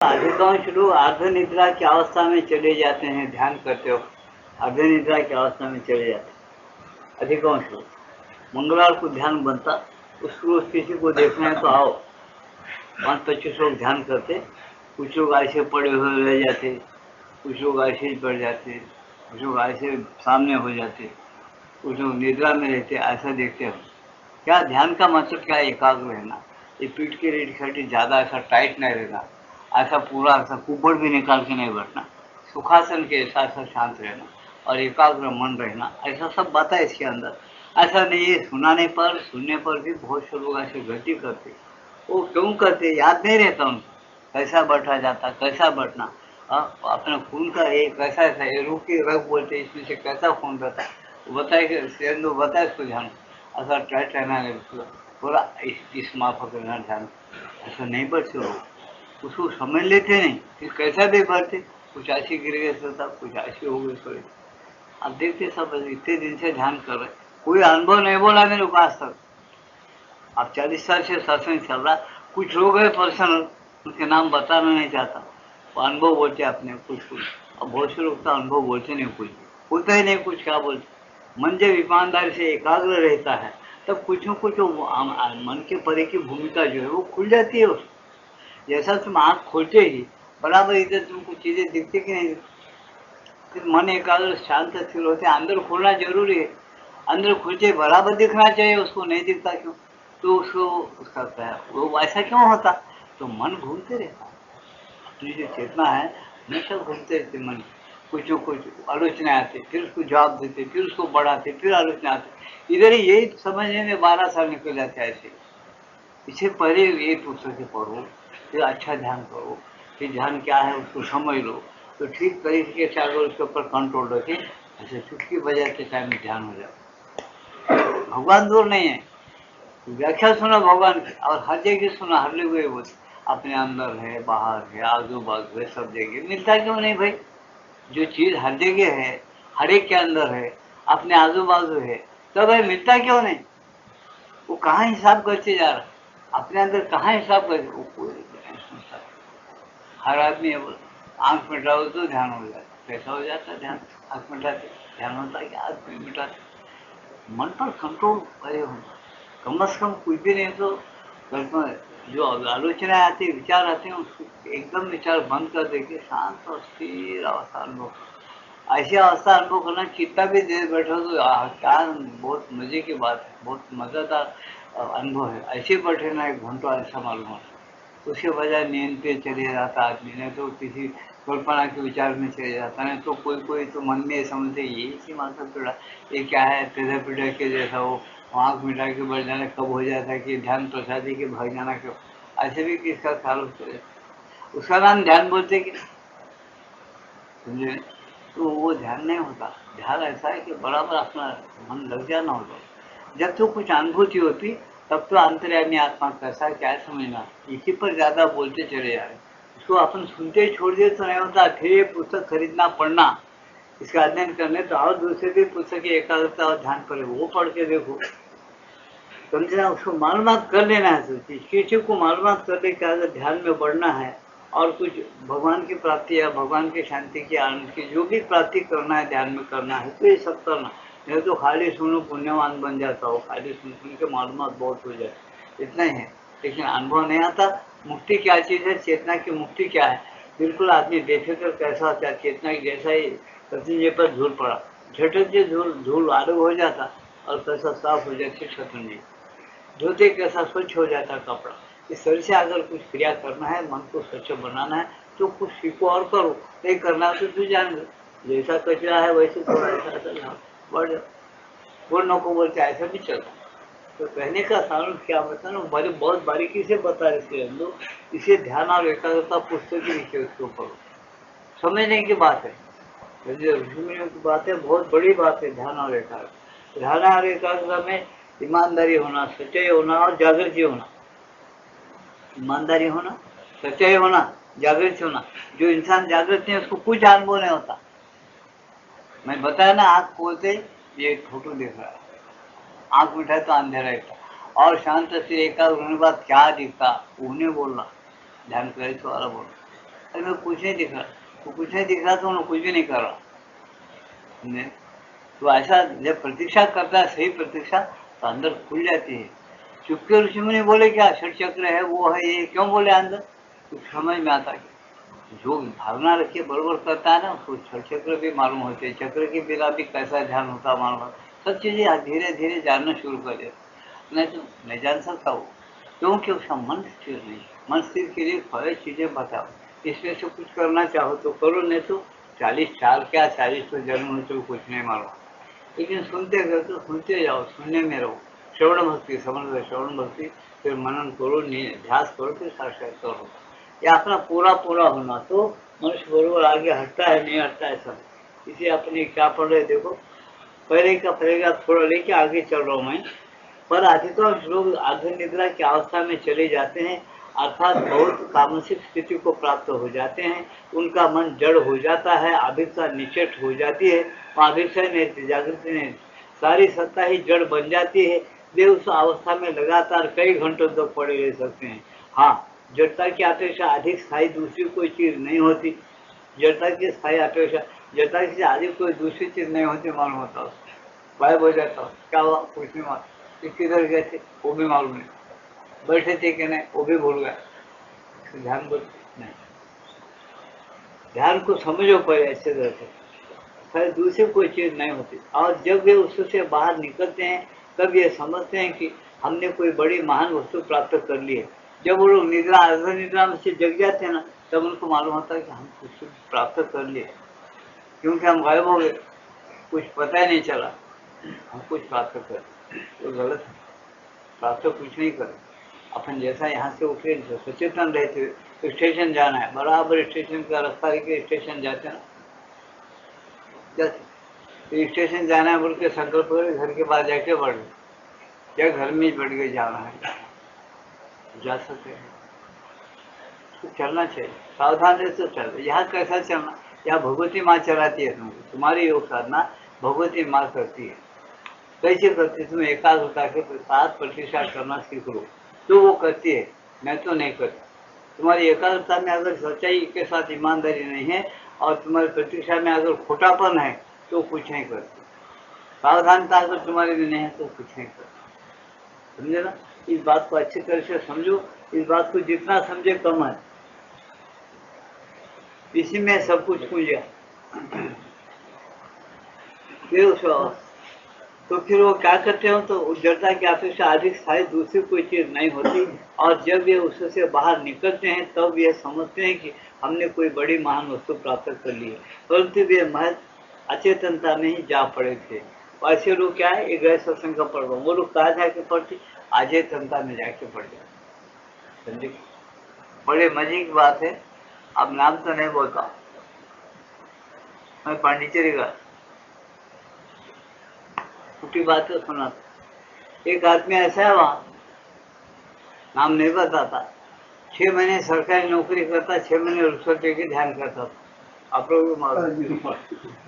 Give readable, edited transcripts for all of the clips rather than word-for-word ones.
अधिकांश लोग अर्धनिद्रा की अवस्था में चले जाते हैं। ध्यान करते हो अर्धनिद्रा की अवस्था में चले जाते हैं अधिकांश लोग। मंगलवार को ध्यान बनता, उस रोज किसी को देखना है तो आओ। 5-25 लोग ध्यान करते, कुछ लोग ऐसे पड़े हुए रह जाते, कुछ लोग ऐसे ही पड़ जाते, कुछ लोग ऐसे सामने हो जाते, कुछ लोग निद्रा में रहते। ऐसा देखते हो क्या? ध्यान का मतलब क्या है? एकाग्र रहना। ये पीठ की रीढ़ की हड्डी ज़्यादा ऐसा टाइट नहीं रहना, ऐसा पूरा ऐसा कुपड़ भी निकाल के नहीं बैठना, सुखासन के ऐसा शांत रहना और एकाग्र मन रहना, ऐसा सब बात है इसके अंदर। ऐसा नहीं है सुनने पर भी बहुत से लोग ऐसे गलती करते। वो क्यों करते? याद नहीं रहता उनको कैसा बैठा जाता, कैसा बैठना। अपना खून का एक कैसा ऐसा रूह की रग बोलते, इसमें से कैसा खून रहता है वो बताए कि बताए इसको ध्यान। ऐसा टाइट रहना है पूरा, इस माफक रहना ध्यान। ऐसा नहीं बैठते लोग, उसको समझ लेते नहीं, फिर कैसा भी भरते, कुछ ऐसी गिर गए सोता, कुछ ऐसी हो गई थोड़ी। अब देखते सब इतने दिन से ध्यान कर रहे, कोई अनुभव नहीं बोला मेरे को आज तक। अब 40 साल से सत्संग चल रहा, कुछ लोग हैं पर्सनल, उनके नाम बताना नहीं चाहता, वो अनुभव बोलते अपने कुछ कुछ। अब बहुत से लोग तो अनुभव बोलते नहीं, कुछ बोलता ही नहीं, कुछ क्या बोलते। मन जब ईमानदारी से एकाग्र रहता है तब कुछ न कुछ मन के परे की भूमिका जो है वो खुल जाती है उसको। जैसा तुम आँख खोलते ही बराबर इधर तुमको चीजें दिखती कि नहीं, फिर मन एकाग्र शांत स्थिर होते। अंदर खोलना जरूरी है, अंदर खुलते बराबर दिखना चाहिए, उसको नहीं दिखता क्यों? तो उसको उसका क्या है, वो ऐसा क्यों होता? तो मन घूमते रहता, अपनी जो चेतना है हमेशा घूमते रहते मन। कुछ न कुछ आलोचना आती, फिर उसको जवाब देते, फिर उसको बढ़ाते, फिर आलोचना आती। इधर ही यही समझने में 12 साल निकल जाते हैं ऐसे। इससे पहले ये पुस्तकें पढ़ो, फिर अच्छा ध्यान करो, फिर ध्यान क्या है उसको समझ लो, तो ठीक तरीके से अगर उसके ऊपर कंट्रोल रखें, ऐसे चुटकी बजाते टाइम में ध्यान हो जाए। भगवान दूर नहीं है, व्याख्या सुना भगवान की, और हर जगह सुना, हर लोग ये बोलते अपने अंदर है, बाहर है, आजू बाजू है, सब जगह मिलता क्यों नहीं भाई? जो चीज हर जगह है, हर एक के अंदर है, अपने आजू बाजू है, तो भाई मिलता क्यों नहीं? वो कहाँ हिसाब करते जा रहा, अपने अंदर कहाँ हिसाब करते? वो कोई नहीं सोचता। हर आदमी आंख मिटाओ तो ध्यान हो जाता, कैसा हो जाता है ध्यान? आंख मिटाते ध्यान होता है कि आंख मिटाते मन पर कंट्रोल करे हो, कम से कम कुछ भी नहीं तो कल्पना, जो आलोचना आती है, विचार आते हैं, उसको एकदम विचार बंद कर देके शांत और स्थिर अवस्था अनुभव। ऐसी अवस्था अनुभव करना कितना भी देर बैठो तो क्या बहुत मजे की बात है, बहुत मजेदार अनुभव है। ऐसे बैठे ना 1 घंटा ऐसा मालूम होता, उसके बजाय नींद पे चले जाता आदमी, नहीं तो किसी कल्पना के विचार में चले जाता, नहीं तो कोई कोई तो मन में समझते ये सी माथा पीड़ा, ये क्या है, टेढ़ा पीढ़ा के जैसा हो, आँख मिटा के बैठ जाना, कब हो जाता है कि ध्यान प्रसादी के भाग जाना क्यों, ऐसे भी किसका ख्याल होता है। उसका नाम ध्यान बोलते कि समझे? तो वो ध्यान नहीं होता। ध्यान ऐसा है कि बराबर अपना मन लग जाना होता। जब तो कुछ अनुभूति होती तब तो अंतर्यामी आत्मा कैसा क्या है समझना, इसी पर ज्यादा बोलते चले जा रहे। इसको अपन सुनते ही छोड़ दिए तो नहीं होता, फिर ये पुस्तक खरीदना पढ़ना, इसका अध्ययन करने तो और दूसरे भी पुस्तक एकाग्रता और ध्यान पर वो पढ़ के देखो, समझना, उसको मालूमात कर लेना है। सोचिए किसी को मालूमात कर ले कि अगर ध्यान में बढ़ना है और कुछ भगवान की प्राप्ति या भगवान की शांति की आनंद की जो भी प्राप्ति करना है, ध्यान में करना है, तो ये सब करना। नहीं तो खाली सुनो पुण्यवान बन जाता हो, खाली सुन सुन के मालूमात बहुत हो जाए, इतना ही है, लेकिन अनुभव नहीं आता। मुक्ति क्या चीज़ है, चेतना की मुक्ति क्या है, बिल्कुल आदमी देखे कर कैसा होता है, चेतना की जैसा ही पसीने पर धूल पड़ा, झटक से धूल धूल अलग हो जाता और कैसा साफ हो जाती शतुंजी, धोते कैसा स्वच्छ हो जाता कपड़ा। इस तरह से अगर कुछ क्रिया करना है, मन को स्वच्छ बनाना है, तो कुछ सीखो और करो, नहीं करना तो तू जान लो, जैसा कचरा है वैसे थोड़ा ऐसा ऐसा बढ़ जाओ, बोलने को बोलते ऐसा भी चलता। तो कहने का सारण क्या बता ना, बड़े बहुत बारीकी से बता रहे हम लोग, इसे ध्यान और एकाग्रता पुस्तक ही लिखे उसके ऊपर, समझने की बात है, ऋषि की बात है, बहुत बड़ी बात है ध्यान और एकाग्रता। ध्यान और एकाग्रता में ईमानदारी होना, सच्चाई होना और जागृति होना। ईमानदारी होना, सच्चाई होना, जागृत होना। जो इंसान जागृत नहीं उसको कुछ अनुभव नहीं होता। मैं बताया ना, आँख खोलते ये फोटो दिख रहा है, आँख मिठाए तो अंधेरा दिखता, और शांत से एकाग्र होने के बाद क्या दिखता उन्हें बोलना, ध्यान करे तो वाला बोलना। अरे मैं कुछ नहीं दिख रहा, वो कुछ नहीं दिख रहा तो मैं कुछ भी नहीं कर रहा। नहीं, तो ऐसा जब प्रतीक्षा करता है, सही प्रतीक्षा, तो अंदर खुल जाती है। चुपके ऋषि मुनि बोले क्या षट चक्र है, वो है, ये क्यों बोले अंदर, कुछ समझ में आता है। जो भावना रखिए बरोबर करता है ना, उसको षट चक्र भी मालूम होते हैं, चक्र के बिना भी कैसा ध्यान होता मालूम होता, सब चीजें धीरे धीरे जानना शुरू कर देते। नहीं तो नहीं जान सकता वो, क्योंकि उसका मन स्थिर नहीं। मन स्थिर के लिए फल चीजें बताओ, इसमें से कुछ करना चाहो तो करो, नहीं तो 40 साल क्या 40 तो जन्म हो तो कुछ नहीं मालूम। लेकिन सुनते गए तो सुनते जाओ, सुनने में रहो, श्रवण भक्ति समझ लो, श्रवण भक्ति, फिर मनन करो, ध्यास करो, फिर साक्षात्कार हो। ये अपना पूरा पूरा होना तो मनुष्य बरोबर आगे हटता है, नहीं हटता है सब। इसे अपने क्या पढ़ रहे देखो, पहले का पहले थोड़ा लेके आगे चल रहा हूँ मैं। पर अधिकांश लोग अर्ध निद्रा की अवस्था में चले जाते हैं, अर्थात बहुत कामसिक स्थिति को प्राप्त हो जाते हैं। उनका मन जड़ हो जाता है, अभिप्सा निचट हो जाती है, अभिप्सा नहीं, जागृति नहीं, सारी सत्ता ही जड़ बन जाती है। वे उस अवस्था में लगातार कई घंटों तक पड़े रह सकते हैं। हाँ, जड़ता की अपेक्षा अधिक स्थायी दूसरी कोई चीज नहीं होती। जड़ता की स्थायी अपेक्षा, जड़ता से अधिक कोई दूसरी चीज नहीं होती, मालूम होता है। गायब हो जाता हूँ, क्या हुआ कुछ नहीं मालूम, किधर गए थे वो भी मालूम नहीं, बैठे थे कि नहीं वो भी भूल गए। ध्यान नहीं, ध्यान को समझो पहले अच्छे तरह से, फिर दूसरी कोई चीज नहीं होती। और जब वे उससे बाहर निकलते हैं तब ये समझते हैं कि हमने कोई बड़ी महान वस्तु प्राप्त कर ली है। जब वो लोग निद्रा अर्ध निद्रा में से जग जाते हैं ना, तब उनको मालूम होता है कि हम कुछ प्राप्त कर लिए, क्योंकि हम गायब हो गए, कुछ पता ही नहीं चला हम कुछ प्राप्त कर। तो गलत है, प्राप्त कुछ नहीं कर। अपन जैसा यहाँ से उठे सचेतन रहते, तो स्टेशन जाना है, बराबर स्टेशन का रास्ता लेके स्टेशन जाते ना, तो स्टेशन जाना है बोल के संकल्प करे, घर के बाहर जाके बढ़ गए या घर में ही बैठ के जाना है, जा सकते हैं। तो चलना चाहिए, सावधान रहे तो चल। यहाँ कैसा चलना, यहाँ भगवती माँ चलाती है तुमको, तुम्हारी योग साधना भगवती माँ करती है। कैसे करती है, तुम एकाग्रता के साथ प्रतीक्षा करना सीख लो, तो वो करती है, मैं तो नहीं करती। तुम्हारी एकाग्रता में अगर सच्चाई के साथ ईमानदारी नहीं है और तुम्हारी प्रतीक्षा में अगर खोटापन है तो कुछ नहीं करती। सावधानता अगर तुम्हारे में नहीं है तो कुछ नहीं करती। समझे ना, इस बात को अच्छी तरह से समझो। इस बात को जितना समझे कम है, इसी में सब कुछ खुल जाए। तो फिर वो क्या करते हो, तो जड़ता की अपेक्षा अधिक स्थायी दूसरी कोई चीज नहीं होती। और जब ये उससे बाहर निकलते हैं तब ये समझते हैं कि हमने कोई बड़ी महान वस्तु प्राप्त कर ली है, परंतु वे महज अचेतनता में ही जा पड़े थे। ऐसे लोग क्या है, एक गए सत्संग का पढ़ रहा हूँ, वो लोग कहा जाके पढ़ते, अचेतनता में जाके पढ़ जाते। समझे, बड़े मजे की बात है। अब नाम तो नहीं बोलता, मैं पांडिचेरी का छोटी बात है सुना। एक आदमी ऐसा है, वहां नाम नहीं बताता, 6 महीने सरकारी नौकरी करता, 6 महीने रुखसत देके ध्यान करता था। आप लोग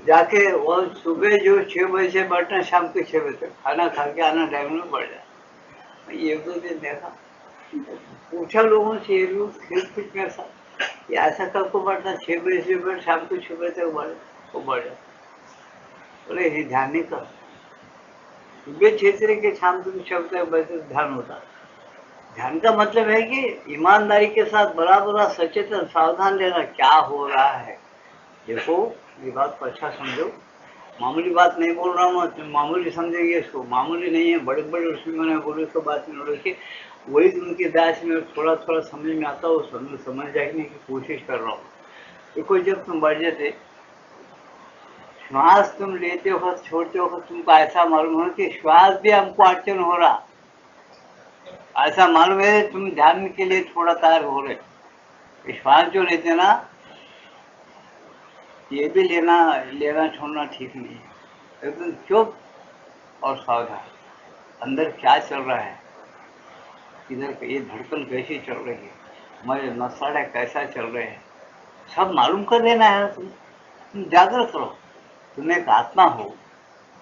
जाके वो सुबह जो 6 बजे से बैठना, शाम के 6 बजे तक खाना खा के आना, टाइम में बढ़ जाए। ये तो दिन देखा, पूछा लोगों से, ये लोग खेल कूद में साथ, ये ऐसा कब को बढ़ता, 6 बजे से बैठ शाम को 6 बजे तक बढ़े, वो बढ़ जाए। बोले ये ध्यान नहीं कर, सुबह 6 के शाम को 6 बजे तक ध्यान होता। ध्यान का मतलब है कि ईमानदारी के साथ बराबर सचेतन सावधान रहना, क्या हो रहा है। देखो, ये बात को अच्छा समझो, मामूली बात नहीं बोल रहा हूँ, तुम मामूली समझेंगे इसको, मामूली नहीं है। बड़े बड़े उसमें मैंने बोले तो बात नहीं रखी, वही उनके दास में थोड़ा थोड़ा समझ में आता हो, समझ जाने की कोशिश कर रहा हूँ। देखो, जब तुम बढ़ जाते, श्वास तुम लेते हो छोड़ते हो, तुमको ऐसा मालूम हो कि श्वास भी हमको अड़चन हो रहा, ऐसा मालूम है तुम ध्यान के लिए थोड़ा तैयार हो रहे। श्वास जो लेते ना, ये भी लेना छोड़ना ठीक नहीं है। एकदम चुप और सावधान, अंदर क्या चल रहा है, इधर ये धड़कन कैसी चल रही है, हमारे मसाले कैसा चल रहे हैं, सब मालूम कर देना है। तुम जागृत रहो, तुम एक आत्मा हो।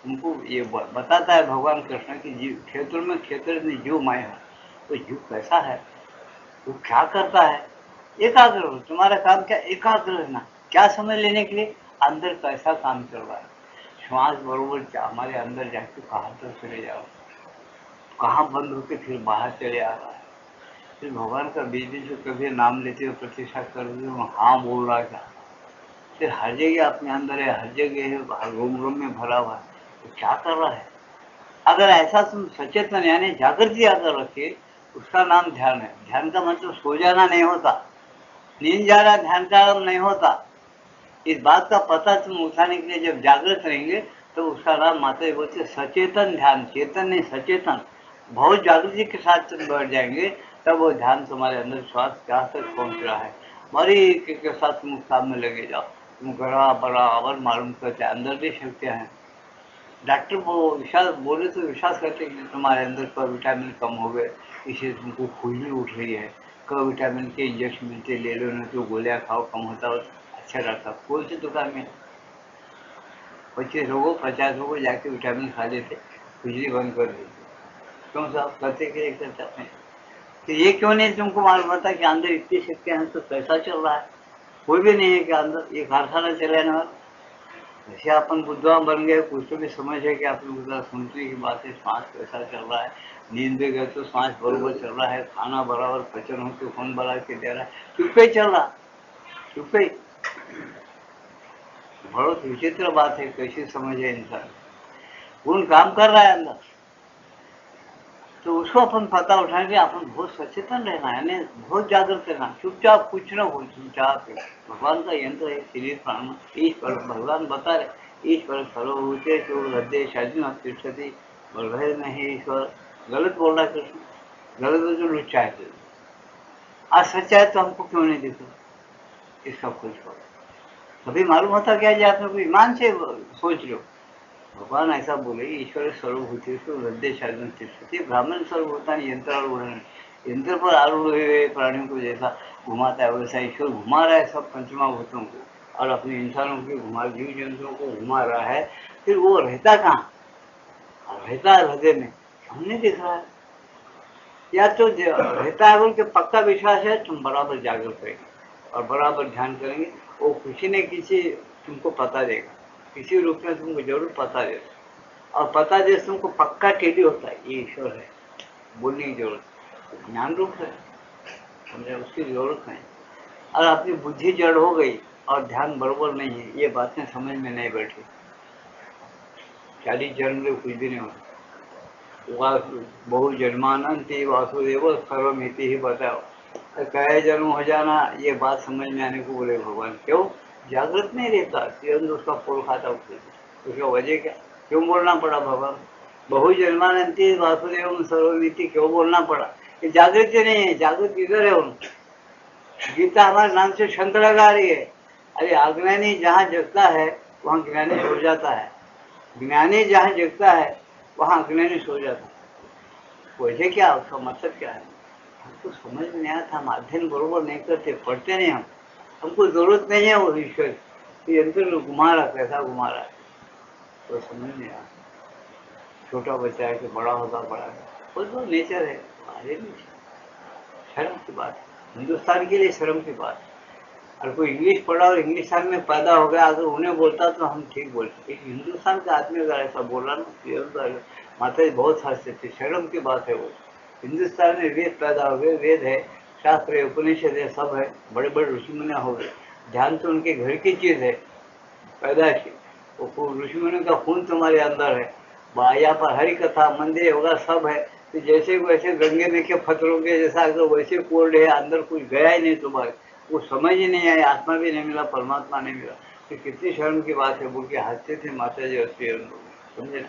तुमको ये बताता है भगवान कृष्ण की जीव क्षेत्र में, क्षेत्र में जीव माया है, तो जीव कैसा है, वो क्या करता है, एकाग्र हो। तुम्हारा काम क्या, एकाग्र रहना। क्या समझ लेने के लिए, अंदर कैसा काम चल रहा है। श्वास बरोबर हमारे अंदर जाके कहाँ तक चले जाओ, कहाँ बंद होके फिर बाहर चले आ रहा है। फिर भगवान का बीच बीच में कभी नाम लेते हो, प्रतिष्ठा कर रहे हो, हाँ बोल रहा है क्या। फिर हर जगह अपने अंदर है, हर जगह है, हर रूम रूम में भरा हुआ है, तो क्या कर रहा है। अगर ऐसा तुम सचेतन यानी जागृति अगर रखे, उसका नाम ध्यान है। ध्यान का मतलब सो जाना नहीं होता, नींद जा रहा ध्यान का नहीं होता। इस बात का पता तुम उठाने के लिए जब जागृत रहेंगे, तो उसका नाम माता जी बोलते सचेतन ध्यान। चेतन नहीं, सचेतन। बहुत जागृति के साथ तुम बैठ जाएंगे, तब वो ध्यान तुम्हारे अंदर श्वास क्या तक पहुंच रहा है, बारीकी के साथ तुम काम में लगे जाओ। तुम बड़ा बराबर मालूम करते अंदर भी शक्तियाँ हैं। डॉक्टर वो विश्वास बोले तो विश्वास करते कि तुम्हारे अंदर का विटामिन कम हो गए, इससे तुमको खुजली उठ रही है, क विटामिन के इंजेक्शन मिलते, ले लो, नहीं तो गोलियां खाओ, कम होता हो। अच्छा डॉक्टर कौन सी दुकान में 25 लोगों जाके विटामिन खा लेते, खुजली बंद कर देते। क्यों साहब करते के एक चाहते हैं, तो ये क्यों नहीं तुमको मालूम होता कि अंदर इतनी शक्तियां हैं, तो पैसा चल रहा है। कोई भी नहीं है कि अंदर ये कारखाना चलाने वाला। जैसे अपन बुद्धवान बन गए, कुछ तो भी समझ है कि अपन बुद्धा सुनने की बात है, सांस कैसा चल रहा है, नींद में गए तो सांस बरोबर चल रहा है, खाना बराबर पचन हो तो खून बना के दे रहा है, चुप ही चल रहा, चुप ही। बहुत विचित्र बात है, कैसी समझ है इंसान। गुण काम कर रहा है अंदर, तो उसको अपन पता उठाने के अपन बहुत सचेतन रहना है, यानी बहुत जागृत रहना। चुपचाप कुछ न हो, चुपचाप भगवान का यंत्र है, शरीर प्राण। ईश्वर भगवान बता रहे, ईश्वर सर्वभूते तो हृदय शादी तिष्ठति, बोल रहे नहीं ईश्वर। गलत बोल रहा है कृष्ण, गलत जो लुच्चा है। आज सच्चा है तो हमको क्यों नहीं दिखा, इसका खोज करो। कभी मालूम होता क्या, जो आपने कोई ईमान से सोच लो। भगवान ऐसा बोले, ईश्वर सर्वभूतेषु हृदय शासन तिष्ठति, ब्राह्मण सर्वभूतानि यंत्र आरूढ़। यंत्र पर आरूढ़ हुए प्राणियों को जैसा घुमाता है, वैसा ईश्वर घुमा रहा है सब पंचमा भूतों को, और अपने इंसानों के घुमा, जीव जंतुओं को घुमा रहा है। फिर वो रहता कहाँ, रहता है हृदय में, हमने दिख रहा है। या तो रहता है बोल के पक्का विश्वास है, तुम बराबर जागरूक रहेंगे और बराबर ध्यान करेंगे, वो किसी न किसी तुमको पता देगा, किसी रूप में तुमको जरूर पता देगा। और पता दे तुमको पक्का टेढ़ी होता है, ये ईश्वर है, बोलने की जरूरत, ज्ञान रूप है, समझे, उसकी जरूरत नहीं। और अपनी बुद्धि जड़ हो गई और ध्यान बरोबर नहीं है, ये बातें समझ में नहीं बैठी, 40 जन्म में कुछ भी नहीं होता। बहु जन्मानंति वासुदेव सर्वमिति ही बताओ, कई जन्म हो जाना, ये बात समझ में आने को बोले भगवान। क्यों जागृत नहीं रहता, तुरंत उसका पोल खाता उसका वजह क्या, क्यों बोलना पड़ा भगवान। बहु जन्मानंति वासुदेव सर्वमिति क्यों बोलना पड़ा, ये जागृति नहीं है, जागृत इधर है उनको। गीता हमारे नाम से शंख लगा रही है। अरे अज्ञानी जहाँ जगता है वहाँ ज्ञानी सो जाता है, ज्ञानी जहाँ जगता है वहाँ अज्ञानी सो जाता है। वजह क्या, उसका मतलब क्या है, हमको समझ में नहीं आता। हम अध्ययन बरोबर नहीं करते, पढ़ते नहीं हम, हमको जरूरत नहीं है वो ईश्वर, यंत्र में घुमा रहा, कैसा घुमा रहा है तो समझ नहीं आता। छोटा बच्चा है कि बड़ा होगा, बड़ा है, वो तो नेचर है, हमारे नेचर। शर्म की बात है, हिंदुस्तान के लिए शर्म की बात है। और कोई इंग्लिश पढ़ा और इंग्लिश में पैदा हो गया, अगर उन्हें बोलता तो हम ठीक बोलते। एक हिंदुस्तान का आदमी अगर ऐसा बोल रहा ना, माता जी बहुत हंसते थे, शर्म की बात है वो। हिंदुस्तान में वेद पैदा हो गए, वेद है, शास्त्र है, उपनिषद है, सब है, बड़े बड़े ऋषि मुनि हो गए। ध्यान तो उनके घर की चीज है, पैदाइश, वो ऋषि मुनि का खून तुम्हारे अंदर है। यहाँ पर हरि कथा मंदिर होगा, सब है। तो जैसे वैसे गंगे में के फतरोगे जैसा, अगर वैसे कोल्ड है, अंदर कुछ गया ही नहीं तुम्हारे, वो समझ ही नहीं आई, आत्मा भी नहीं मिला, परमात्मा नहीं मिला, तो कितनी शर्म की बात है। बोल के हंसते थे माता जी, हंसते समझे ना,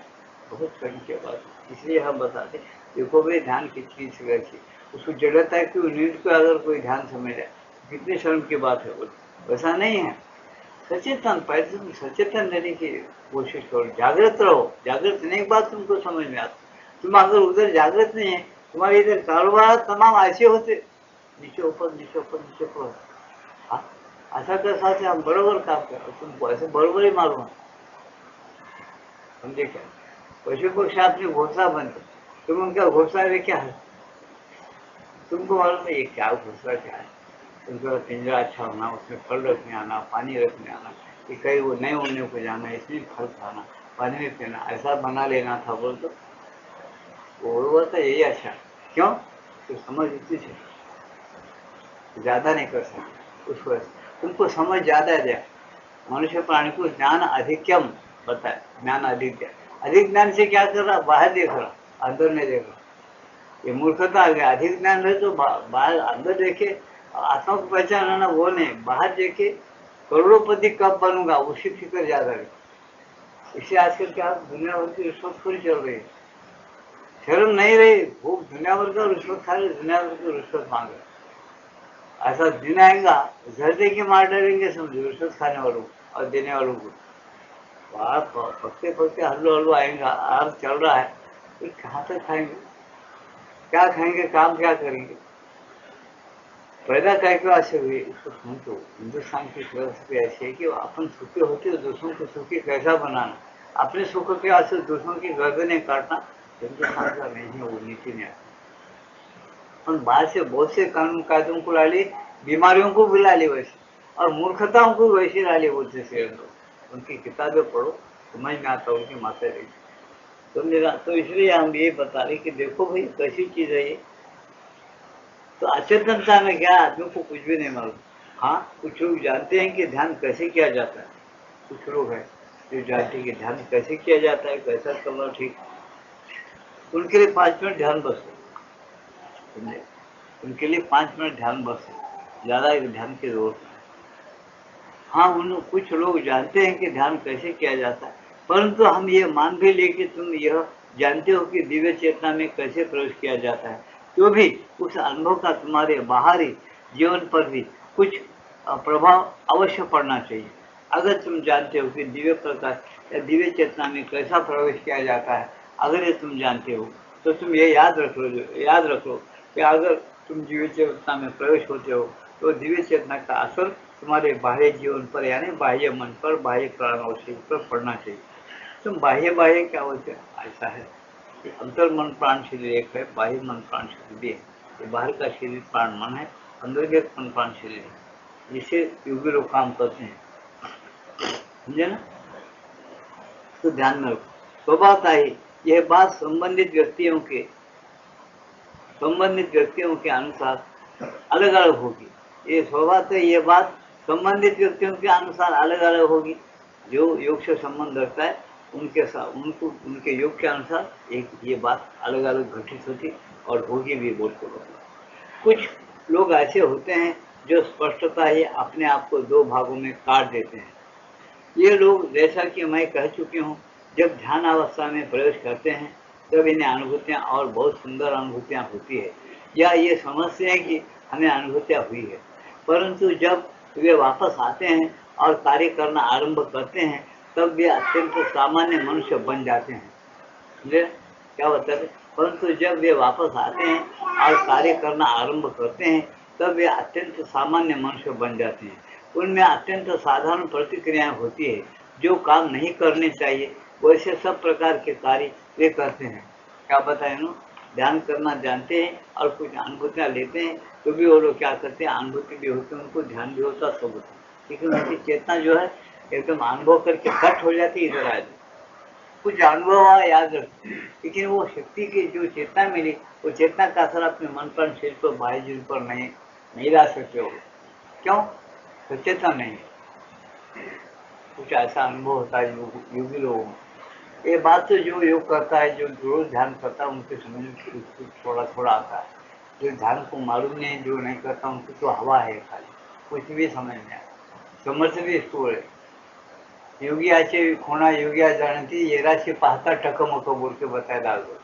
बहुत शर्म की बात है। इसलिए हम बताते, देखो भाई ध्यान कितनी जगह की, उसको जरूरत है कि नींद को अगर कोई ध्यान समझ जाए, कितनी शर्म की बात है। बोल वैसा नहीं है, सचेतन, पहले तुम सचेतन रहने की कोशिश करो, जागृत रहो। जागृत रहने के बाद तुमको समझ में आता। तुम अगर उधर जागृत नहीं है, तुम्हारे इधर कारोबार तमाम ऐसे होते, नीचे ऊपर नीचे ऊपर नीचे ऊपर, हाँ, ऐसा कैसा से हम बरोबर काम करो, तुमको ऐसे बरोबर ही मालूम है, समझे क्या। पशु पक्षी आपने घोसला बनते, तुम उनका घोसला में क्या है, तुमको मालूम है ये क्या घोसला क्या है। उनका पिंजरा अच्छा होना, उसमें फल रखने आना, पानी रखने आना, कि कहीं वो नहीं उड़ने को जाना, इसमें फल खाना, पानी में पीना, ऐसा बना लेना था बोल तो वो तो यही अच्छा। क्यों? तो समझ इतनी से ज्यादा नहीं कर सकते उसको, तुमको समझ ज्यादा दिया। मनुष्य प्राणी को ज्ञान अधिक्यम बताए, ज्ञान अधिक दिया। अधिक ज्ञान से क्या कर रहा? बाहर देख रहा, अंदर नहीं देख रहा। ये मूर्खता आ गया। अधिक ज्ञान रहे तो बाहर अंदर देखे, आत्मा को पहचाना, वो नहीं, बाहर देखे करोड़पति कब बनूंगा उसी फिक्र ज्यादा है। इससे आजकल क्या दुनिया भर की रिश्वतखोरी चल रही है, शर्म नहीं रही, भूख दुनिया भर का रिश्वत खा रहे, दुनिया भर की रिश्वत मांग रहे। ऐसा दिन आएगा घर दे के मार डालेंगे समझो रिश्वत खाने वालों और देने वालों को। बाहर पकते पकते हल्लो हल्लो आएगा, आग चल रहा है, तो कहाँ तक खाएंगे? क्या खाएंगे? काम क्या करेंगे? पैदा काय क्यों ऐसे हुए इसको समझो। हिंदुस्तान की फिलोसफी ऐसी है कि अपन सुखी होते हो, दूसरों को सुखी कैसा बनाना, अपने सुख के आंसू दूसरों की गर्दनें काटना हिंदुस्तान का नहीं है, वो नीति नहीं आती। और बाहर से बहुत से कानून कायदों को ला ली, बीमारियों को भी ला ली वैसे, और मूर्खताओं को वैसे ला ली बोलते से लोग। उनकी किताबें पढ़ो, समझ में आता उनकी माता रही। तो मेरा तो इसलिए हम ये बता रहे कि देखो भाई कैसी चीज है ये। तो अचेतनता में क्या आदमी को कुछ भी नहीं मालूम। हाँ, कुछ लोग जानते हैं कि ध्यान कैसे किया जाता है, कुछ लोग हैं जो जानते हैं कि ध्यान कैसे किया जाता है, कैसा करना ठीक। उनके लिए 5 मिनट ध्यान बस है, समझे? उनके लिए 5 मिनट ध्यान बस है, ज्यादा ध्यान की जरूरत नहीं। हाँ, उन कुछ लोग जानते हैं कि ध्यान कैसे किया जाता है, परंतु हम ये मान भी ले कि तुम यह जानते हो कि दिव्य चेतना में कैसे प्रवेश किया जाता है, तो भी उस अनुभव का तुम्हारे बाहरी जीवन पर भी कुछ प्रभाव अवश्य पड़ना चाहिए। अगर तुम जानते हो कि दिव्य प्रकाश या दिव्य चेतना में कैसा प्रवेश किया जाता है, अगर ये तुम जानते हो, तो तुम ये याद रख लो कि अगर तुम दिव्य चेतना में प्रवेश होते हो, तो दिव्य चेतना का असर तुम्हारे बाह्य जीवन पर यानी बाह्य मन पर, बाह्य प्राण और शरीर पर पड़ना चाहिए। तुम बाह्य बाह्य क्या होते हैं? ऐसा है कि अंतर मन प्राण शरीर एक है, बाह्य मन प्राण शरीर भी है। ये बाहर का शरीर प्राण मन है, अंदर के मन प्राण शरीर है, जिससे योगी लोग काम करते हैं, समझे ना? तो ध्यान में रखो। स्वभावतः ही यह बात संबंधित व्यक्तियों के अनुसार अलग अलग होगी। ये स्वभावतः ये बात संबंधित व्यक्तियों के अनुसार अलग अलग होगी। जो योग से संबंध रखता है उनके साथ उनको उनके योग के अनुसार एक ये बात अलग अलग घटित होती और होगी भी बोलते लोग। कुछ लोग ऐसे होते हैं जो स्पष्टता ही अपने आप को दो भागों में काट देते हैं। ये लोग, जैसा कि मैं कह चुकी हूँ, जब ध्यान अवस्था में प्रवेश करते हैं तब इन्हें अनुभूतियाँ और बहुत सुंदर अनुभूतियाँ होती है, या ये समझते हैं कि हमें अनुभूतियाँ हुई है। परंतु जब वे वापस आते हैं और कार्य करना आरंभ करते हैं तब वे अत्यंत सामान्य मनुष्य बन जाते हैं। समझे क्या बताते? परंतु जब वे वापस आते हैं और कार्य करना आरंभ करते हैं तब वे अत्यंत सामान्य मनुष्य बन जाते हैं। उनमें अत्यंत साधारण प्रतिक्रियाएं होती है। जो काम नहीं करने चाहिए वैसे सब प्रकार के कार्य वे करते हैं। क्या बताए ना? ध्यान करना जानते हैं और कुछ अनुभूतियाँ लेते हैं तो भी वो लोग क्या करते हैं, अनुभूति भी होती है, उनको ध्यान भी होता, सब होता है, लेकिन उनकी चेतना जो है एकदम अनुभव करके कट हो जाती है, इधर आ जाती। कुछ अनुभव याद रखते, लेकिन वो शक्ति की जो चेतना मिली, वो चेतना का असर अपने मन पर, शरीर पर, बाह्य जीवन पर नहीं ला सकते हो। क्यों? सचेतन नहीं। कुछ ऐसा अनुभव होता है योगी लोगों में। ये बात तो जो योग करता है, जो रोज ध्यान करता है, उनके समझ में थोड़ा थोड़ा आता है। जो ध्यान को मालूम नहीं, जो नहीं करता, उनको तो हवा है खाली, कुछ भी समझ में आता, समझ भी इसको है। योगियाचे खुणा योगिया जानती, येराशी पाहता टकमक बोल के बताया डालो।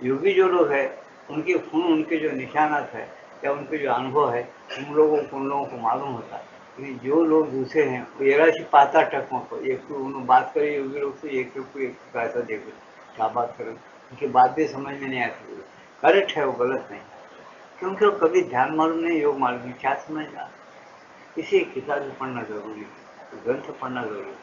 योगी जो लोग हैं उनके खून, उनके जो निशानात है या उनके जो अनुभव है, उन लोगों को मालूम होता है। लेकिन जो लोग दूसरे हैं वो येराशी पाहता टकमक, एक तो उन्होंने बात करी योगी लोग से, एक को ऐसा देखो क्या बात करें, उनकी बात भी समझ में नहीं आती। करेक्ट है, वो गलत नहीं, क्योंकि वो कभी ध्यान मालूम नहीं, योग मालूम नहीं, क्या समझ में आता। इसी किताबें पढ़ना जरूरी है, ग्रंथ पढ़ना जरूरी है,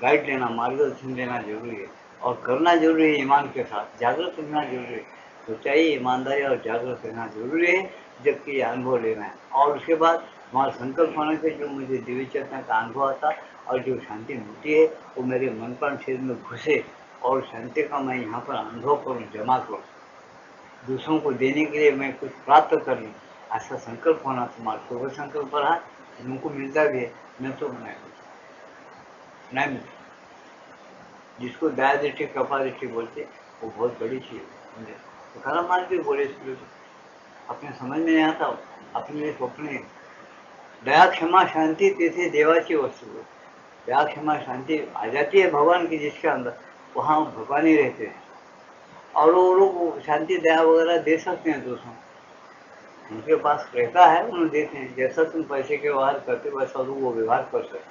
गाइड लेना, मार्गदर्शन लेना जरूरी है, और करना जरूरी है ईमान के साथ, जागृत रहना जरूरी है। सच्चाई, ईमानदारी और जागरूक रहना जरूरी है, जबकि ये अनुभव लेना है। और उसके बाद हमारा संकल्प होने से जो मुझे दिव्य चेतना का अनुभव आता और जो शांति मिलती है वो मेरे मन प्राण शरीर में घुसे और शांति का मैं यहाँ पर अनुभव करूँ, जमा करूँ, दूसरों को देने के लिए मैं कुछ प्राप्त कर लूँ, ऐसा संकल्प होना तुम्हारा शुभ संकल्प रहा। उनको मिलता भी है, मैं तो नहीं मिलता। जिसको दया दृष्टि कृपा दृष्टि बोलते वो बहुत बड़ी चीज है। तो खरा मान भी बोले अपने समझ में नहीं आता, अपने स्वप्ने दया क्षमा शांति तेथे देवाची वस्तु। दया क्षमा शांति आ जाती है भगवान की जिसके अंदर, वहाँ भगवान ही रहते हैं। और वो लोग शांति दया वगैरह दे सकते हैं दूसरों, उनके पास रहता है, उन्हें देते हैं। जैसा तुम पैसे के व्यवहार करते वैसा वो व्यवहार कर सकते,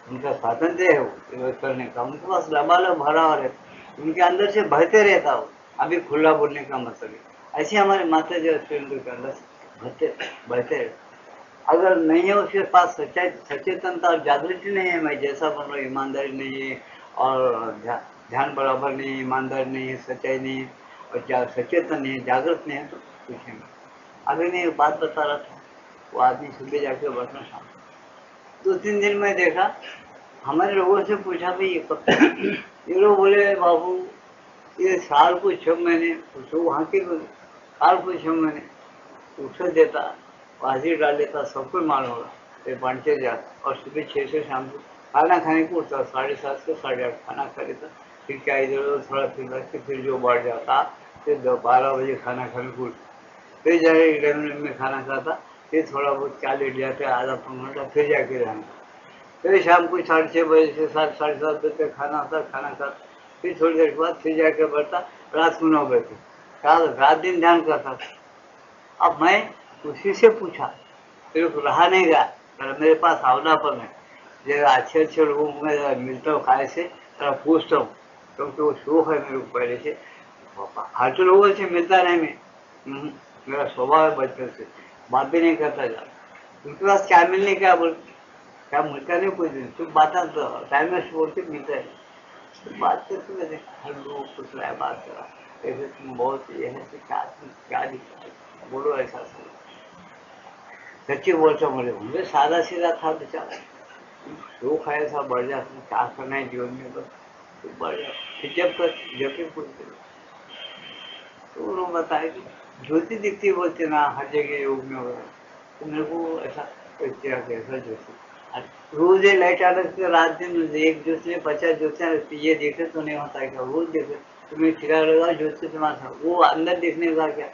उनका स्वातंत्र है वो करने का, उनके पास लबालब भरा हुआ रहता, उनके अंदर से बहते रहता हो। अभी खुला बोलने का मतलब है, ऐसे हमारे माता जी स्टूडेंटों के अंदर बहते बहते रहते। अगर नहीं है उसके पास सच्चाई, सचेतनता और जागृति नहीं है, मैं जैसा बन रहा हूँ, ईमानदारी नहीं है और ध्यान बराबर नहीं है, ईमानदारी नहीं है, सच्चाई नहीं है और सचेतन नहीं है, जागृत नहीं है, तो कुछ नहीं। अभी मैं एक बात बता रहा था, वो आदमी सुबह जाके बसना शाम, 2-3 दिन में देखा, हमारे लोगों से पूछा भाई ये कब ये लोग बोले बाबू ये साल को 6 महीने, तो वहाँ के साल को 6 महीने उठे देता, हाजिर डाल देता, सब कुछ मालूम होगा, फिर बांटते जाता और सुबह 6 से शाम को खाना खाने को उठता, 7:30 से 8:30 खाना खा लेता, फिर क्या इधर उधर थोड़ा फिर जो बढ़ जाता, फिर 12 बजे खाना खाने को उठता, फिर जाके 11 में खाना खाता, फिर थोड़ा बहुत क्या लेट जाते, आधा 15 घंटा, फिर जाके रहना, फिर शाम को 6:30 बजे से 7, 7:30 बजे तक खाना आता, खाना खाता, फिर थोड़ी देर के बाद फिर जाके बढ़ता, रात को 9 बजे तक रात दिन ध्यान करता। अब मैं उसी से पूछा, फिर रहा नहीं गया, मेरे पास आवनापन है, जरा अच्छे अच्छे लोगों को मैं मिलता हूँ, खाए से जरा पूछता हूँ, क्योंकि वो शौक है मेरे को पहले से, फालतू लोगों से मिलता नहीं मैं। मेरा स्वभाव है बचपन से, बात भी नहीं करता जा, उनके पास क्या मिलने क्या बोल, क्या मिलता नहीं कुछ दिन, तुम बात टाइम वेस्ट बोलते मिलता है, तो बात करते मैं हर लोग कुछ रहा है, बात करा ऐसे तुम बहुत ये है, तो क्या दिक्कत है, बोलो ऐसा सच्ची बोलता मुझे सादा सीधा था बेचारा, शौक है ऐसा बढ़ जाता, क्या करना है जीवन में बस, तो बढ़ जाता, फिर जब फिर कुछ तो उन्होंने बताया कि ज्योति दिखती बोलते ना हर जगह योग में हो रहा है, तो मेरे को ऐसा कैसा ज्योति, रोज ये लाइट आने से रात दिन एक ज्योति में 50 ज्योतियां, ये देखे तो नहीं होता है क्या, रोज देखे तुम्हें चिरा लगा ज्योति तुम्हारा, वो अंदर देखने का क्या,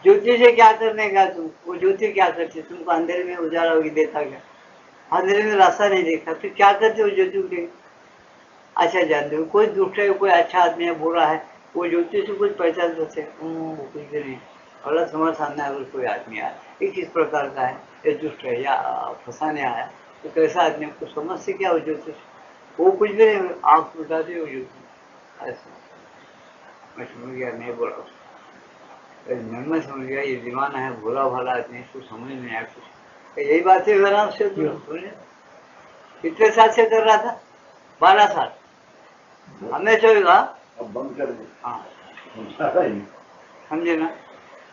ज्योति से क्या करने का तुम, वो ज्योति क्या करती, तुमको अंधेरे में उजाला देता क्या, अंधेरे में रास्ता नहीं देखता, फिर क्या करते हो ज्योति को, अच्छा जानते हो कोई दुष्ट है, कोई अच्छा आदमी है, बुरा है, वो ज्योति से कुछ पहचान सकते, कुछ भी नहीं। गलत समझ सामने अगर कोई आदमी आया ये किस प्रकार का है, ये दुष्ट है या फंसाने आया, तो कैसा आदमी को समझ से क्या हो ज्योति, वो कुछ भी नहीं, आँख उठाते हो ज्योति, ऐसा मैं समझ गया, नहीं बोला मन में समझ गया ये दीवाना है, भोला भाला आदमी, इसको समझ नहीं आया कुछ, यही बात है मेरा उससे सुनिए, कितने साल से कर रहा था, 12 साल हमें चलेगा, अब बंद कर दे, हाँ समझे ना।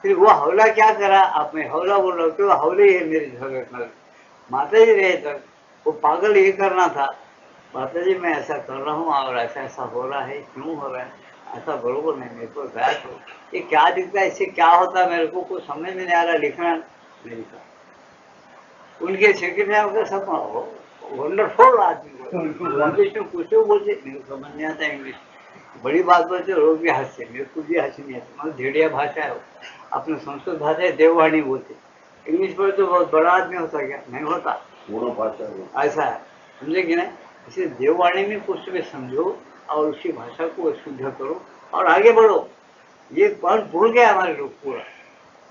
फिर वो हौला क्या करा, आप मैं हौला बोल रहा हूँ, क्यों हौले ही है मेरे झगड़ में, माता जी रहे तक वो पागल ये करना था, माता जी मैं ऐसा कर रहा हूँ और ऐसा ऐसा हो रहा है, क्यों हो रहा है, ऐसा बरोबर नहीं, मेरे को गया तो ये क्या दिखता है, इससे क्या होता है, मेरे को कुछ समझ में नहीं आ रहा, लिखना नहीं था। उनके सेक्रेटरी का सब वंडरफुल आदमी, इंग्लिश में कुछ बोलते, मेरे को समझ नहीं आता इंग्लिश, बड़ी बात बोलते लोग भी हंसते, मेरे को भी हंसी नहीं आती, मतलब भेड़िया भाषा है, अपने संस्कृत भाषा है, देववाणी बोलते, इंग्लिश पर तो बहुत बड़ा आदमी होता क्या, नहीं होता, भाषा ऐसा है, समझे कि नहीं, इसे देववाणी में कुछ भी समझो और उसकी भाषा को शुद्ध करो और आगे बढ़ो, ये बात भूल गया हमारे लोग पूरा,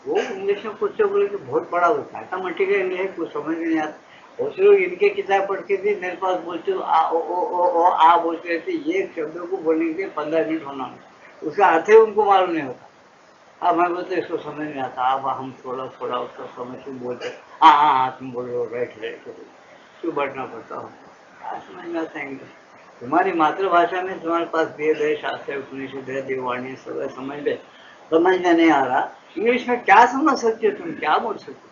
वो इंग्लिश में कुछ तो बोले कि बहुत बड़ा होता है, मट्टी का इंग्लिश कुछ समझ नहीं आता, बहुत से लोग इनके किताब पढ़ के भी मेरे पास बोलते हो आ ओ आ बोलते रहते, ये शब्दों को बोलने के लिए 15 मिनट होना, उसका अर्थ ही उनको मालूम नहीं होता। अब मैं बोलते इसको समझ नहीं आता, अब हम थोड़ा थोड़ा उसका समझ के बोलते, हाँ हाँ हाँ तुम बोल रहे हो, राइट राइट, क्यों बैठना पड़ता हो, क्या समझ में आता इंग्लिश, तुम्हारी मातृभाषा में तुम्हारे पास वेद है, शास्त्र है, उपनिषद है, देववाणी सब समझ ले, समझ में नहीं आ रहा, इंग्लिश में क्या समझ सकते हो तुम, क्या बोल सकते हो?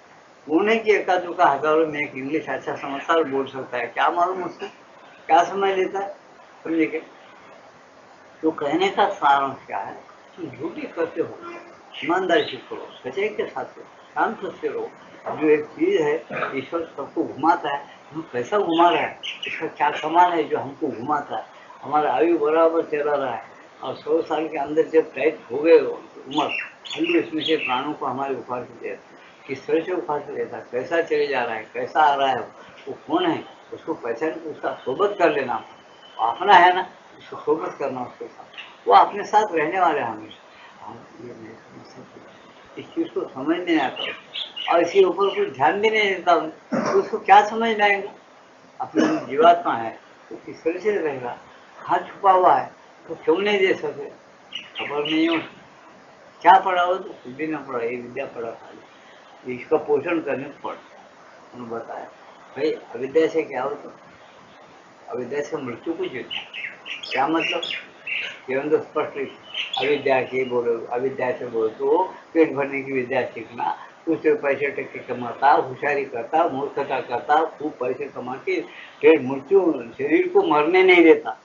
वो नहीं कि एका दुका हजारों में एक इंग्लिश अच्छा समझदार बोल सकता है, क्या मालूम उसको क्या समझ लेता है, समझे क्या? तो कहने का सारांश क्या है, तुम जो भी करते हो ईमानदारी से करो, सच्चाई के साथ करो, शांत से रहो। जो एक चीज है, ईश्वर सबको घुमाता है, हम कैसा घुमा रहा है, इसका क्या कमाल है जो हमको घुमाता है। हमारा आयु बराबर चला रहा है और 100 साल के अंदर जब टाइट हो गए उम्र, हम भी इसमें से प्राणों को हमारे उखाड़ के देते हैं। किस तरह से उखाड़ के देता है, कैसा चले जा रहा है, कैसा आ रहा है, वो कौन है, उसको पहचान के उसका सोबत कर लेना अपना है ना, उसको सोबत करना उसके साथ, वो अपने साथ रहने वाले हैं हमेशा। हम ये नहीं समझ सकते, इस चीज़ को समझ नहीं आता और इसके ऊपर कुछ ध्यान भी नहीं देता हूँ, तो उसको क्या समझ में आएगा। अपनी जीवात्मा है वो किस तरह से रहेगा, कहाँ छुपा हुआ है, तो क्यों नहीं दे सके, खबर नहीं हो क्या पढ़ा हो, तो कुछ भी ना पढ़ा, ये विद्या पढ़ा खाली, इसका पोषण करने को पड़ा। उन्होंने बताया भाई अविद्या से क्या होता, अविद्या से मृत्यु को जीतना, क्या मतलब, केवल तो स्पष्ट अविद्या की बोलो, अविद्या से बोलो तो पेट भरने की विद्या सीखना, उससे पैसे टक्के कमाता, होशियारी करता, मूर्खता करता, खूब पैसे कमा के फिर मृत्यु शरीर को मरने नहीं देता।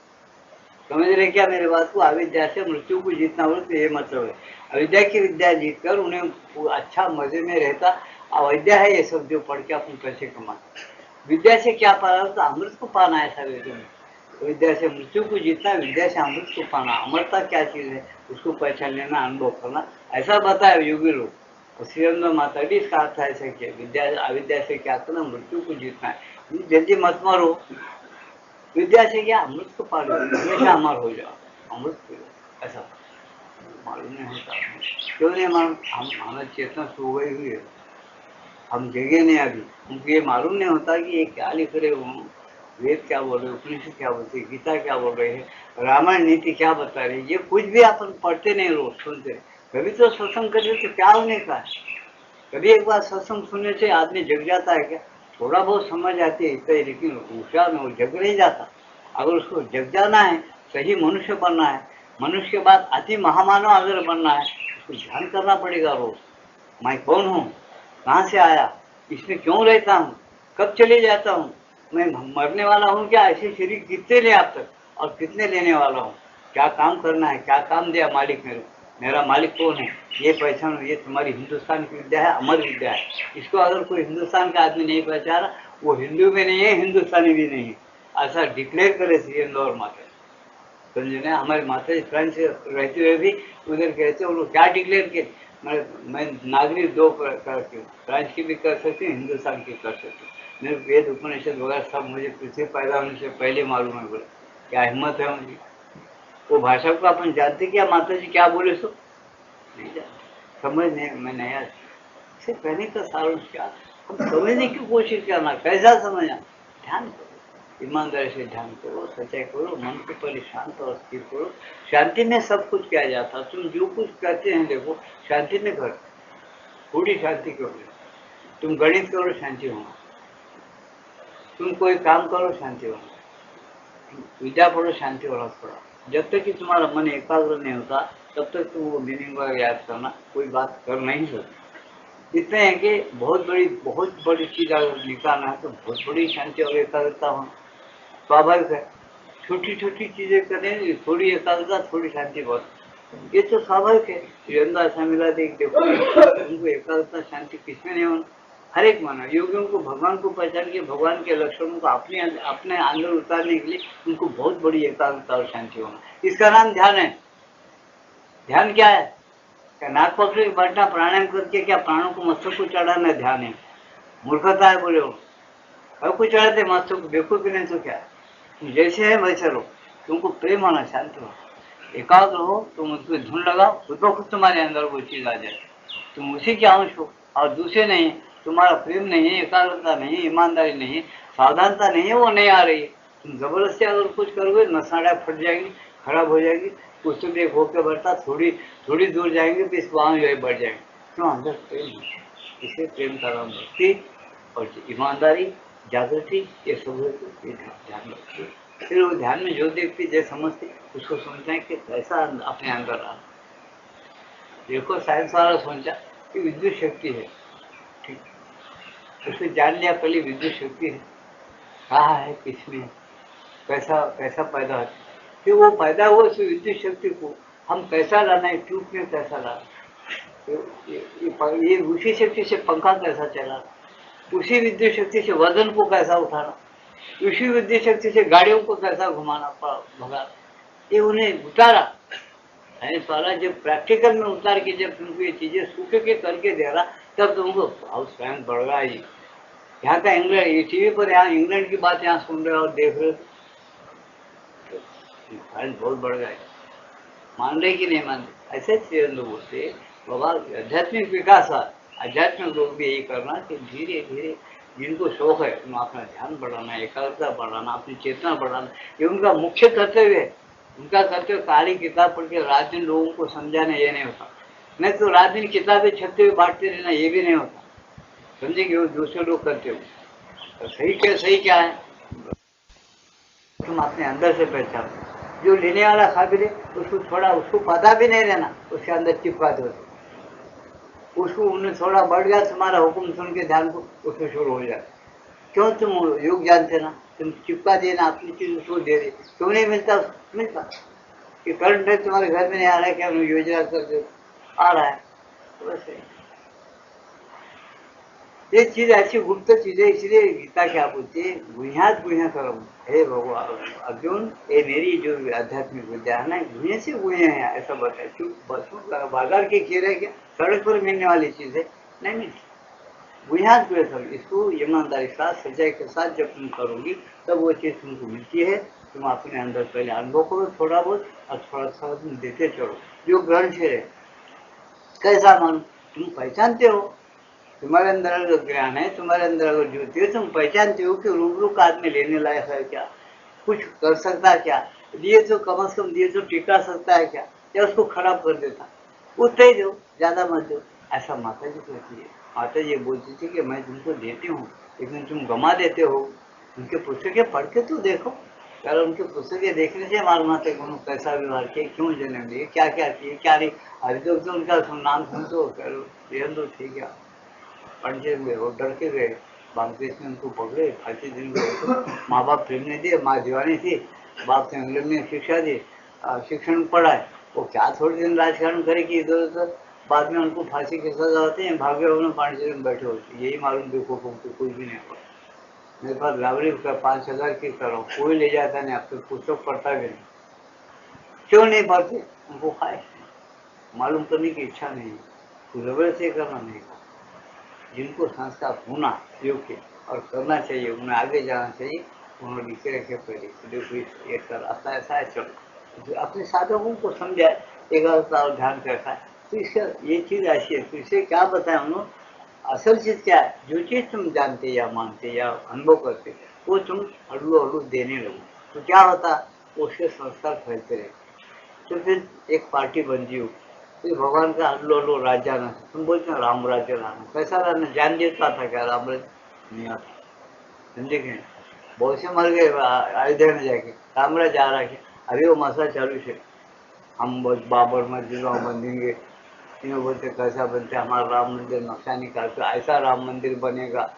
समझ रहे क्या मेरे बात को, अविद्या से मृत्यु को जीतना हो तो ये मतलब है, अविद्या की विद्या जीत कर उन्हें अच्छा मजे में रहता। अविद्या है ये सब जो पढ़ के अपन पैसे कमाते, विद्या से क्या पाना, तो अमृत को पाना है ऐसा वेदों में। विद्या से मृत्यु को जीतना, विद्या से अमृत को पाना, अमरता क्या चीज है उसको पहचान लेना, अनुभव करना, ऐसा बताया योगी लोग। और श्रीरंग माता भी इसका अर्थ ऐसा किया, विद्या अविद्या से क्या करना, मृत्यु को जीतना है, जल्दी मत मरो, विद्या से क्या अमृत को पा लो, हमेशा अमर हो जाओ, अमृत पी लो, ऐसा मालूम नहीं होता। क्यों नहीं मालूम, हम हमें चेतना सो गई हुई है, हम जगे नहीं अभी, उनको ये मालूम नहीं होता कि ये क्या लिख रहे हो, वेद क्या बोल रहे, उपनिषद क्या बोलते, गीता क्या बोल रहे हैं, रामायण नीति क्या बता रही है, ये कुछ भी अपन पढ़ते नहीं, रोज सुनते। कभी तो सत्संग करिए तो क्या होने का है, कभी एक बार सत्संग सुनने से आदमी जग जाता है क्या, थोड़ा बहुत समझ आती है इतना ही, लेकिन होशियार में वो जग नहीं जाता। अगर उसको जग जाना है, सही मनुष्य बनना है, मनुष्य के बाद अति महामानव अगर बनना है, उसको ध्यान करना पड़ेगा रोज, मैं कौन हूँ, कहाँ से आया, इसमें क्यों रहता हूँ, कब चले जाता हूँ, मैं मरने वाला हूँ क्या, ऐसे शरीर कितने ले आप तक और कितने लेने वाला हूँ, क्या काम करना है, क्या काम दिया मालिक मेरे को, मेरा मालिक कौन है, ये पहचानो। ये तुम्हारी हिंदुस्तान की विद्या है, अमर विद्या है। इसको अगर कोई हिंदुस्तान का आदमी नहीं पहचाना, वो हिंदू भी नहीं है, हिंदुस्तानी भी नहीं है, ऐसा डिक्लेयर करे सी इंदौर माता, समझे ना। हमारे माता जी फ्रांस से रहते हुए भी उधर कहते हैं, क्या डिक्लेयर किए, मैं नागरिक दो प्रकार की हूँ, फ्रांस की भी कर सकती हूँ, हिंदुस्तान की कर सकती हूँ, मेरे वेद उपनिषद वगैरह सब मुझे पृथ्वी पैदा होने से पहले मालूम है। बोले क्या हिम्मत है उनकी, वो भाषा को अपन जानते क्या, माता जी क्या बोले सो नहीं जानते, समझ नहीं मैं नहीं आता। इसे कहने का सारांश क्या, हम समझने की कोशिश करना, कैसा समझना, ध्यान करो, ईमानदारी से ध्यान करो, सच्चाई करो, मन को पहले शांत और स्थिर करो। शांति में सब कुछ किया जाता, तुम जो कुछ करते हैं देखो शांति में कर, थोड़ी शांति करो, तुम गणित करो शांति होना, तुम कोई काम करो शांति होना, विद्या पढ़ो शांति होना थोड़ा। जब तक कि तुम्हारा मन एकाग्र नहीं होता तब तक तुम वो मीनिंग वगैरह याद करना कोई बात कर नहीं सकते। इतने हैं कि बहुत बड़ी चीज अगर निकालना है तो बहुत बड़ी शांति और एकाग्रता होना स्वाभाविक है। छोटी छोटी चीजें करें, थोड़ी एकाग्रता थोड़ी शांति बहुत, ये तो स्वाभाविक है। यंदा ऐसा मिला देखो उनको एकाग्रता शांति किसमें नहीं होना, हर एक मानव योगियों को भगवान को पहचान के भगवान के लक्षणों को अपने अंदर उतारने के लिए उनको बहुत बड़ी एकाग्रता और शांति होना, इसका नाम ध्यान है। ध्यान क्या है, क्या नाक पकड़ के बैठना, प्राणायाम करके क्या प्राणों को मस्तक को चढ़ाना ध्यान है, मूर्खता है बोले हो, सब कुछ चढ़ाते मस्तक को, बेवकूफ नहीं तो क्या, तुम जैसे है वैसे रहो, तुमको प्रेम होना, शांत हो, एकाग्र हो, तुम उसमें धुन लगाओ, खुद ब खुद तुम्हारे अंदर वो चीज आ जाए, तुम उसी के अंश हो और दूसरे नहीं। तुम्हारा प्रेम नहीं है, एकाग्रता नहीं है, ईमानदारी नहीं है, सावधानता नहीं है, वो नहीं आ रही है। तुम जबरदस्ती अगर कुछ करोगे नसाड़ा फट जाएगी, खराब हो जाएगी, कुछ तो देख होकर बढ़ता, थोड़ी दूर जाएंगे तो इस वहाँ जो है बढ़ जाएंगे, क्यों अंदर प्रेम है। इसे प्रेम का नाम भक्ति और ईमानदारी जागृति, ये सब ध्यान रखिए। फिर वो ध्यान में जो देखते जो समझते उसको समझते हैं कि कैसा अपने अंदर रहा। देखो साइंस वाला सोचा कि विद्युत शक्ति है, ठीक, उसने जान लिया पहले विद्युत शक्ति है, कहाँ है, किसमें है, कैसा कैसा पैदा होता है, फिर वो पैदा हुआ उस विद्युत शक्ति को हम कैसा लाना है, ट्यूब में कैसा लाना, तो ये उसी शक्ति से पंखा कैसा चलाना, उसी विद्युत शक्ति से वजन को कैसा उठाना, उसी विद्युत शक्ति से गाड़ियों को कैसा घुमाना भगाना, ये उन्हें उतारा। साइंस वाला जब प्रैक्टिकल में उतार के जब तुमको ये चीजें सूखे के करके दे रहा, तब तुमको हाउस साइंस बढ़ रहा है। यहाँ का इंग्लैंड, ये टीवी पर यहाँ इंग्लैंड की बात यहाँ सुन रहे हो और देख रहे हो, साइंस बहुत बढ़ गया है। मान रहे कि नहीं मान रहे, ऐसे लोग बोलते बाबा आध्यात्मिक विकास है, आध्यात्मिक लोग भी यही करना कि धीरे धीरे जिनको शौक है उन्हें अपना ध्यान बढ़ाना, एकाग्रता बढ़ाना, अपनी चेतना बढ़ाना, ये उनका मुख्य कर्तव्य है। उनका कर्तव्य काली किताब पढ़ के रात दिन लोगों को समझाना ये नहीं होता, नहीं तो रात दिन किताबें छपते हुए बांटते रहना ये भी नहीं होता, समझेंगे वो दूसरे लोग करते हो। तो सही क्या है, तुम अपने अंदर से पहचानो। जो लेने वाला काबिल है उसको थोड़ा, उसको पता भी नहीं रहना, उसके अंदर चिपका दो, उसको उन्हें थोड़ा बढ़ गया तुम्हारा हुक्म सुन के ध्यान को, उसको शुरू हो जाए। क्यों तुम योग जानते ना, तुम चिपका देना अपनी चीज उसको दे दे, क्यों नहीं मिलता, मिलता कि करंट है तुम्हारे घर में नहीं आ रहा है, क्या योजना कर दो, आ रहा है, तो वैसे ये चीज ऐसी गुप्त चीजें, इसलिए गीता क्या बोलती है, गुह्यात गुह्य कर्म, हे भगवान अर्जुन, ये मेरी जो आध्यात्मिक विद्या है ना, गुह्य से गुह्य है, ऐसा बताए। क्यों बाजार के खीरे क्या सड़क पर मिलने वाली चीज है, नहीं मिलती। गुह्यात गुह्य कर्म, इसको ईमानदारी के साथ, सच्चाई के साथ जब तुम करोगी तब वो चीज तुमको मिलती है। तुम अपने अंदर पहले अनुभव करो थोड़ा बहुत, और थोड़ा थोड़ा तुम देते चलो। जो ग्रहण से कैसा मानो, तुम पहचानते हो, तुम्हारे अंदर अगर ज्ञान है, तुम्हारे अंदर अगर ज्योति है, तुम पहचानते हो कि रूबरू का आदमी लेने लायक है क्या, कुछ कर सकता है क्या, दिए तो कम से कम दिए तो टिका सकता है क्या, या उसको खराब कर देता, उतना ही दो, ज्यादा मत दो। ऐसा माता जी कहती है। माता जी बोलती थी कि मैं तुमको देती हूँ लेकिन तुम गमा देते हो। उनके पुस्तकें पढ़ के तो देखो, यार उनके पुस्तकें देखने से मालूम आता है कि उन्होंने कैसा व्यवहार किया, क्यों जन्म दिए, क्या क्या किए, क्या नहीं। अभी तो उनका नाम सुन तो तो ठीक है, पंडित गए, वो डर के गए, बांग्लादेश में उनको पकड़े, फांसी दिन गए। माँ बाप फिर नहीं दिए, माँ दीवानी थी, बाप ने इंग्लैंड में शिक्षा दी, शिक्षण पढ़ाए, वो क्या थोड़े दिन राजकारण करेगी इधर उधर, बाद में उनको फांसी की सजा होती है, भागे उन्होंने पांडे में बैठे होते, यही मालूम देखो तुमको कुछ भी नहीं पड़ा। मेरे पास लाइब्रेरी का 5,000 की करो, कोई ले जाता नहीं, अब तो पुस्तक पढ़ता भी नहीं। क्यों नहीं पढ़ते, उनको खाए मालूम करने की इच्छा नहीं, जबरदस्ती से करना नहीं। जिनको संस्कार होना योग्य और करना चाहिए, उन्हें आगे जाना चाहिए, उन्होंने लिखे रखे पहले देखो ये सर रास्ता ऐसा है, चलो अपने साधकों को समझाए, एकाग्रता और ध्यान कैसा है, तो इसका ये चीज ऐसी है। तो इसे क्या बताएं उन्होंने, असल चीज क्या है, जो चीज तुम जानते या मानते या अनुभव करते वो तुम हल्लू हल्लू देने लगो, तो क्या होता, उसके संस्कार फैलते रहे। तो फिर एक पार्टी बनती हो, फिर भगवान का हल्लो हल्लो राज जाना, तुम बोलते हो राम राज्य लाना, कैसा लाना, जान देता था क्या राम राज्य नहीं आता, समझे कि नहीं। बहुत से मर गए अयोध्या में जाके, राम राज्य आ रहा है, अभी वो मसला चालू है, हम बस बाबर मस्जिद बनेंगे, तीनों बोलते कैसा बनते, हमारा राम मंदिर नक्शा निकाल के ऐसा राम मंदिर बनेगा,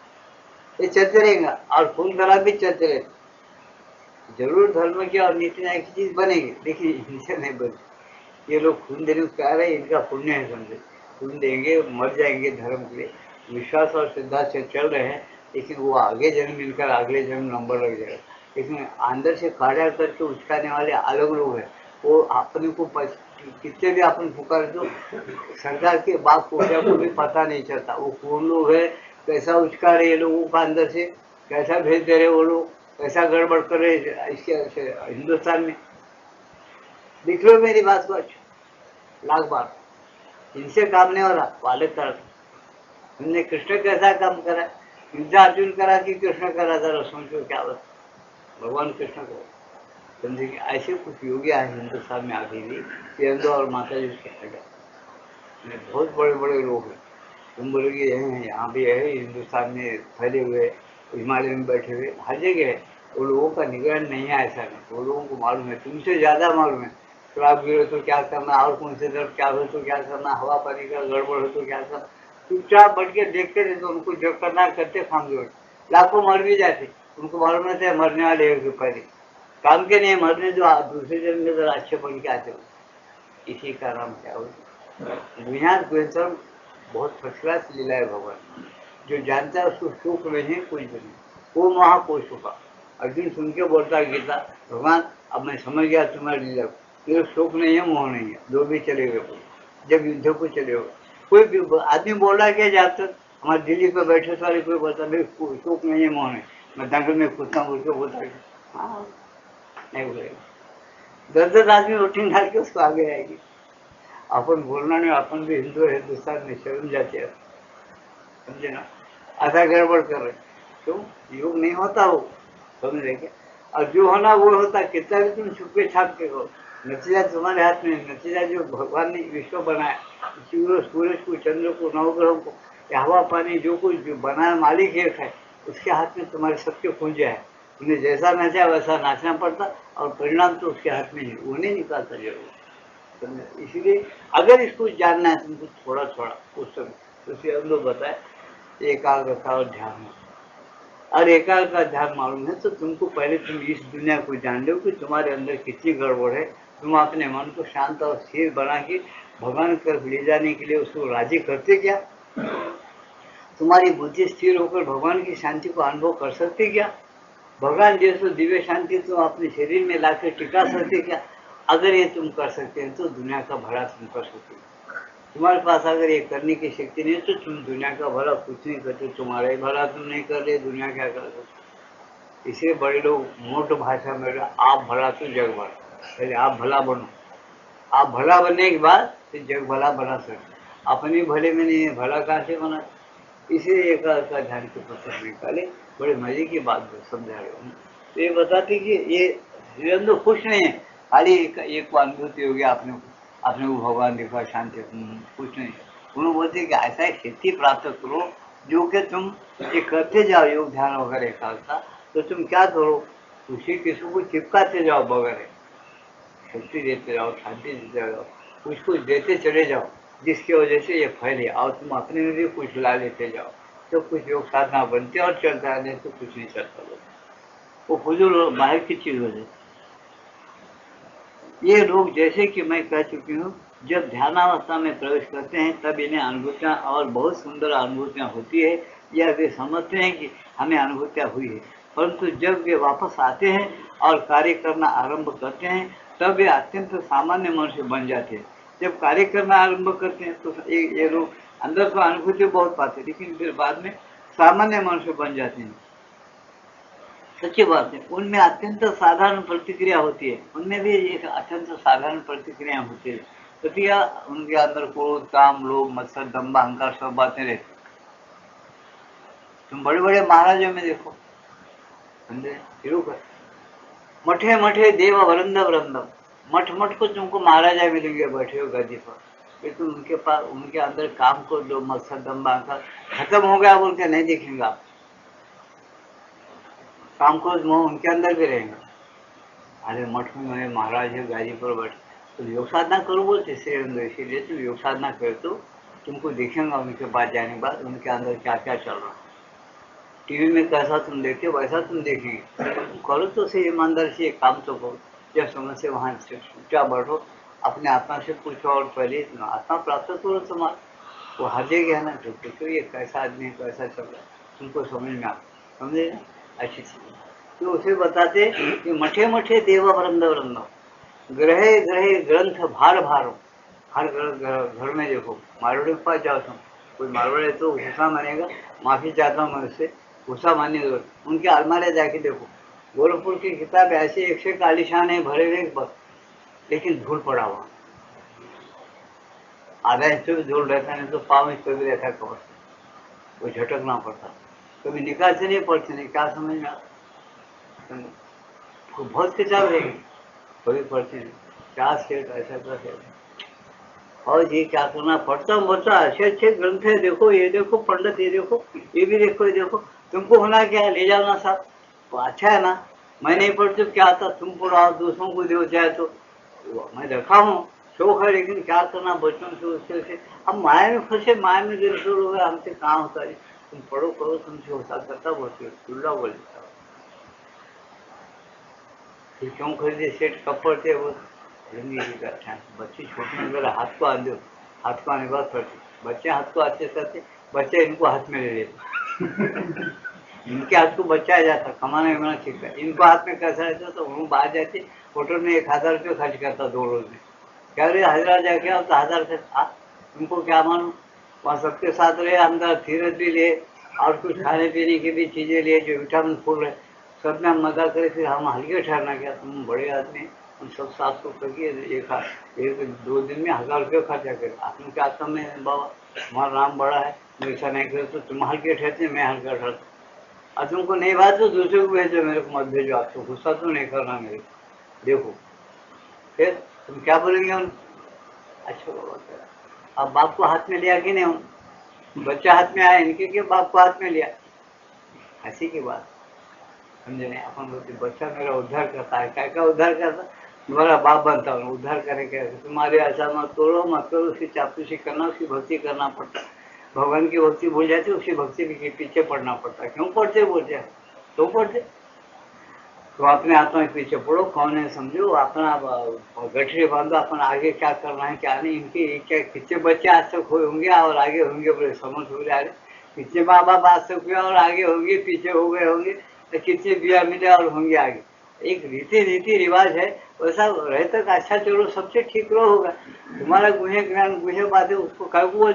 ये चलते रहेगा, और खून खराब भी चलते रहेगा। जरूर धर्म की और नीति न्याय की चीज बनेगी, लेकिन इनसे नहीं बनेगी। ये लोग खून देने को कह रहे हैं, इनका पुण्य है समझे, खून देंगे मर जाएंगे धर्म के लिए, विश्वास और श्रद्धा से चल रहे हैं, लेकिन वो आगे जन्म मिलकर अगले जन्म नंबर लग जाएगा। लेकिन अंदर से काढ़ा करके उचकाने वाले अलग लोग हैं, वो अपने को कितने भी अपन पुकार दो, सरकार के बाप कोटिया को भी पता नहीं चलता वो कौन लोग है, कैसा उचका रहे ये लोगों का अंदर से, कैसा भेज दे रहे वो लोग, कैसा गड़बड़ कर रहे इसके हिंदुस्तान में। देख लो मेरी बात को लाख बार, इनसे काम नहीं हो रहा, वाले तरफ हमने कृष्ण कैसा काम करा, युद्ध अर्जुन करा कि कृष्ण करा, जरा सोचो क्या बस, भगवान कृष्ण को समझे कि ऐसे कुछ योगी आए हिंदुस्तान में अभी भी, चंदो और माता जी के हेड बहुत बड़े बड़े लोग हैं। तुम बोलोगे यहाँ भी है हिंदुस्तान में फैले हुए, हिमालय में बैठे हुए, हर जगह है, वो लोगों का निगरान नहीं है, ऐसा नहीं, वो लोगों को मालूम है, तुमसे ज्यादा मालूम है। शराब गिरे तो क्या करना, और कौन से तरफ क्या हो तो क्या करना, हवा पानी का गड़बड़ हो तो क्या करना, चुपचाप बैठ के देखते रहे तो उनको जो करना करते खामोश। लाखों मर भी जाते, उनको मालूम रहता है मरने वाले हैं पहले, काम के नहीं मरने जो दूसरे जन्म में जरा अच्छे बन के आते हो। इसी का नाम क्या हो, दुनिया गोविंद बहुत फर्स्ट क्लास लीला है भगवान। जो जानता है उसको सुख नहीं कुछ भी नहीं, वो महा को सुखा। अर्जुन सुन के बोलता है गीता, भगवान अब मैं समझ गया तुम्हारी लीला को, मेरे शोक नहीं है मोह नहीं है, दो भी चले गए। जब युद्ध को चले गए, कोई भी आदमी बोल रहा है क्या जाते हमारे दिल्ली पे बैठे सारे कोई बोलता मेरे शोक नहीं है मोह नहीं, मैं दंगल में खुदता बोल के बोलता है हाँ नहीं बोलेगा। 10-10 आदमी वोटिंग डाल के उसको आगे आएगी। अपन बोलना नहीं, अपन भी हिंदू है, हिंदुस्तान में शर्म जाते हैं, समझे ना, आधा गड़बड़ कर रहे क्यों, योग नहीं होता वो, समझ रहे क्या। और जो होना वो होता, कितना भी तुम छुपे छाप के हो, नतीजा तुम्हारे हाथ में, नतीजा जो भगवान ने विश्व बनाया, सूरज को, चंद्र को, नवग्रहों को, हवा पानी जो कुछ जो बनाया मालिक एक है, उसके हाथ में तुम्हारे सबके पूंजा है। उन्हें जैसा नचा वैसा नाचना पड़ता, और परिणाम तो उसके हाथ में ही, वो नहीं निकालता जरूर। इसीलिए अगर इसको जानना है तुमको थोड़ा थोड़ा उस समय, तो उसे हम लोग बताए एकाग्रता और ध्यान। और एकाग्र का ध्यान मालूम है तो तुमको पहले तुम इस दुनिया को जान लो कि तुम्हारे अंदर कितनी गड़बड़ है। तुम अपने मन को शांत और स्थिर बना के भगवान की तरफ ले जाने के लिए उसको राजी करते क्या, तुम्हारी बुद्धि स्थिर होकर भगवान की शांति को अनुभव कर सकते क्या, भगवान जैसे दिव्य शांति तुम अपने शरीर में लाकर टिका सकते क्या। अगर ये तुम कर सकते हैं तो दुनिया का भला तुम कर सकते हो। तुम्हारे पास अगर ये करने की शक्ति नहीं तो तुम दुनिया का भला कुछ नहीं करते, तुम्हारा ही भला तुम नहीं कर रहे, दुनिया क्या कर सकते। इसलिए बड़े लोग मोट भाषा में आप भला तो जग भला, पहले आप भला बनो, आप भला बनने के बाद फिर जग भला बना सकते। अपने भले में नहीं है, भला कहाँ से बना। इसीलिए एक का ध्यान के पुस्तक निकाले, बड़े मजे की बात समझा रहे हो। तो ये बताती कि ये जीवन तो खुश नहीं है, खाली एक अनुभूति होगी आपने वो भगवान देखा शांति, कुछ नहीं। उन्होंने बोलते कि ऐसा स्थिति प्राप्त करो जो कि तुम ये करते जाओ योग ध्यान वगैरह एकाग्रता, तो तुम क्या करो, उसी किसी को चिपकाते जाओ वगैरह, शक्ति देते जाओ, शांति देते जाओ, कुछ कुछ देते चले जाओ, जिसकी वजह से ये फैले और तुम अपने में भी कुछ ला लेते जाओ, तो कुछ योग साधना बनते और चलता है, नहीं तो कुछ नहीं चलता। वो फजूल बाहर की चीज हो जाती। ये लोग जैसे कि मैं कह चुकी हूँ, जब ध्यानावस्था में प्रवेश करते हैं तब इन्हें अनुभूतियाँ और बहुत सुंदर अनुभूतियाँ होती है, या वे समझते हैं कि हमें अनुभूतियाँ हुई है। परंतु जब वे वापस आते हैं और कार्य करना आरंभ करते हैं तब वे अत्यंत सामान्य मनुष्य बन जाते हैं। जब कार्य करना आरंभ करते हैं तो ये लोग अंदर तो अनुभूति बहुत पाते हैं, लेकिन फिर बाद में सामान्य मनुष्य बन जाते हैं। सच्ची बात है, उनमें अत्यंत साधारण प्रतिक्रिया होती है, उनमें भी एक अत्यंत साधारण प्रतिक्रिया होती है। प्रतिक्रिया उनके अंदर क्रोध, काम, लोभ, मत्सर, दम्भ, अहंकार सब बातें रहती। तुम बड़े बड़े महाराजों में देखो, समझे, मठे मठे देव वृंद वृंदम, मठ मठ को तुमको महाराजा मिलेंगे बैठे हो गद्दी पर, फिर तुम उनके पास उनके अंदर काम को दो, मत्सर, दम्भ, अहंकार खत्म हो गया बोल के नहीं देखेंगे आप, काम क्रोध मोह उनके अंदर भी रहेंगे। अरे मठ में मैं महाराज है गादी पर बैठ, तो योग साधना करो बोलते श्री रंग, इसीलिए तुम योग साधना कर तो तुमको दिखेगा उनके पास जाने के बाद उनके अंदर क्या क्या चल रहा है। टीवी में कैसा तुम देखते हो वैसा तुम देखेंगे, करो तो सही ईमानदार से काम तो करो। जब समय से वहाँ चुपचाप बैठो, अपने आत्मा से पूछो और पहले आत्मा प्राप्त करो, तुम्हारा वो हर जगह है ना, जो पूछो ये कैसा आदमी कैसा चल रहा है, तुमको समझ में आ, समझे अच्छी चीज। तो उसे बताते कि मठे मठे देव वृंद वृंद, ग्रहे ग्रहे ग्रंथ भार भारो, हर घर में देखो, मारवाड़ी के पास जाओ तुम, कोई मारवाड़ी तो गुस्सा मानेगा, माफी चाहता हूँ मैं उससे, गुस्सा मानने दो, उनके अलमारे जाके देखो, गोरखपुर की किताब ऐसे एक से एक आलिशान है भरे हुए बस, लेकिन धूल पड़ा हुआ, आधा इंच भी धूल रहता नहीं तो पाँव इंच पे भी रहता कवर, वो झटकना पड़ता, कभी निकाल से नहीं पड़ते नहीं, क्या समझ में आता, बहुत किताब रहेगी कभी पढ़ते नहीं, क्या सेठ ऐसा कर सेठ, और ये क्या करना पड़ता बोलता, अच्छे अच्छे ग्रंथ है, देखो ये देखो पंडित, ये देखो ये भी देखो, ये देखो, तुमको होना क्या है, ले जाओ ना साहब, तो अच्छा है ना, मैं नहीं पढ़ती क्या आता, तुम पढ़ाओ दूसरों को दो चाहे तो, मैं देखा हूँ, शौक है, लेकिन क्या करना बच्चों से उससे से। अब माया में फंसे, माया में गिरफ्तार हो गए, हमसे कहाँ होता है। तुम पढ़ो पढ़ो, तुमसे होता करता बोलते उल्ला बोल देता। फिर क्यों खरीदे सेट, कब पढ़ते वो बैठा है। बच्चे छोटे में मेरा हाथ को आ दो, हाथ को आने के बाद पढ़ते, बच्चे हाथ को आते करते, बच्चे इनको हाथ में ले लेते। इनके हाथ को बच्चा आ जाता, कमाने में सीखता, इनको हाथ में कैसा रहता तो वो बाहर जाते, होटल में 1000 रुपये खर्च करता 2 रोज में। क्या रे हैदराबाद जाके आओ तो 1000 से तुमको क्या मालूम। वहाँ सबके साथ रहे, अंदर धीरज भी ले, और कुछ खाने पीने की भी चीजें लिए जो विटामिन फूल है, सब में हम मजा करे। फिर हम हल्के ठहरना, क्या तुम बड़े आदमी, हम सब 700 करके एक 2 दिन में 1000 रुपये खर्चा करे। आपने क्या कम है बाबा, हमारा नाम बड़ा है, ऐसा नहीं करे तो तुम हल्के ठहरते, मैं हल्का ठहरता। और तुमको नहीं बात तो दूसरे को भेजो, मेरे को मत भेजो, आपको गुस्सा तो नहीं करना मेरे को। देखो फिर तुम क्या बोलेंगे उन। अच्छा बाबा करा, अब बाप को हाथ में लिया कि नहीं, बच्चा हाथ में आया, इनके के बाप को हाथ में लिया, हंसी की बात समझे नहीं। अपन बोलते बच्चा मेरा उद्धार करता है, क्या क्या उद्धार करता, तुम्हारा बाप बनता हूँ, उद्धार करे क्या। तुम्हारे ऐसा मत तोड़ो मत करो, उसकी चापलूसी करना, उसकी भक्ति करना पड़ता है। भगवान की भक्ति भूल जाती, उसकी भक्ति के पीछे पड़ना पड़ता है। क्यों पढ़ते बोलते हैं, तो पढ़ते। तो अपने आत्मा के पीछे पड़ो, कौन है समझो, अपना गठरी बांधो, अपन आगे क्या करना है क्या नहीं। इनके क्या कितने बच्चे आज तक हुए होंगे और आगे होंगे, बोले समझ हो रहा है। कितने माँ बाप आज तक हुए और आगे होंगे, पीछे हो गए होंगे, तो कितने बिया मिले और होंगे आगे। एक रीति रिवाज है, वैसा रहे तक अच्छा चलो, सबसे ठीक रो होगा। तुम्हारा गुहे ज्ञान गुहे बात है, उसको क्या बोल,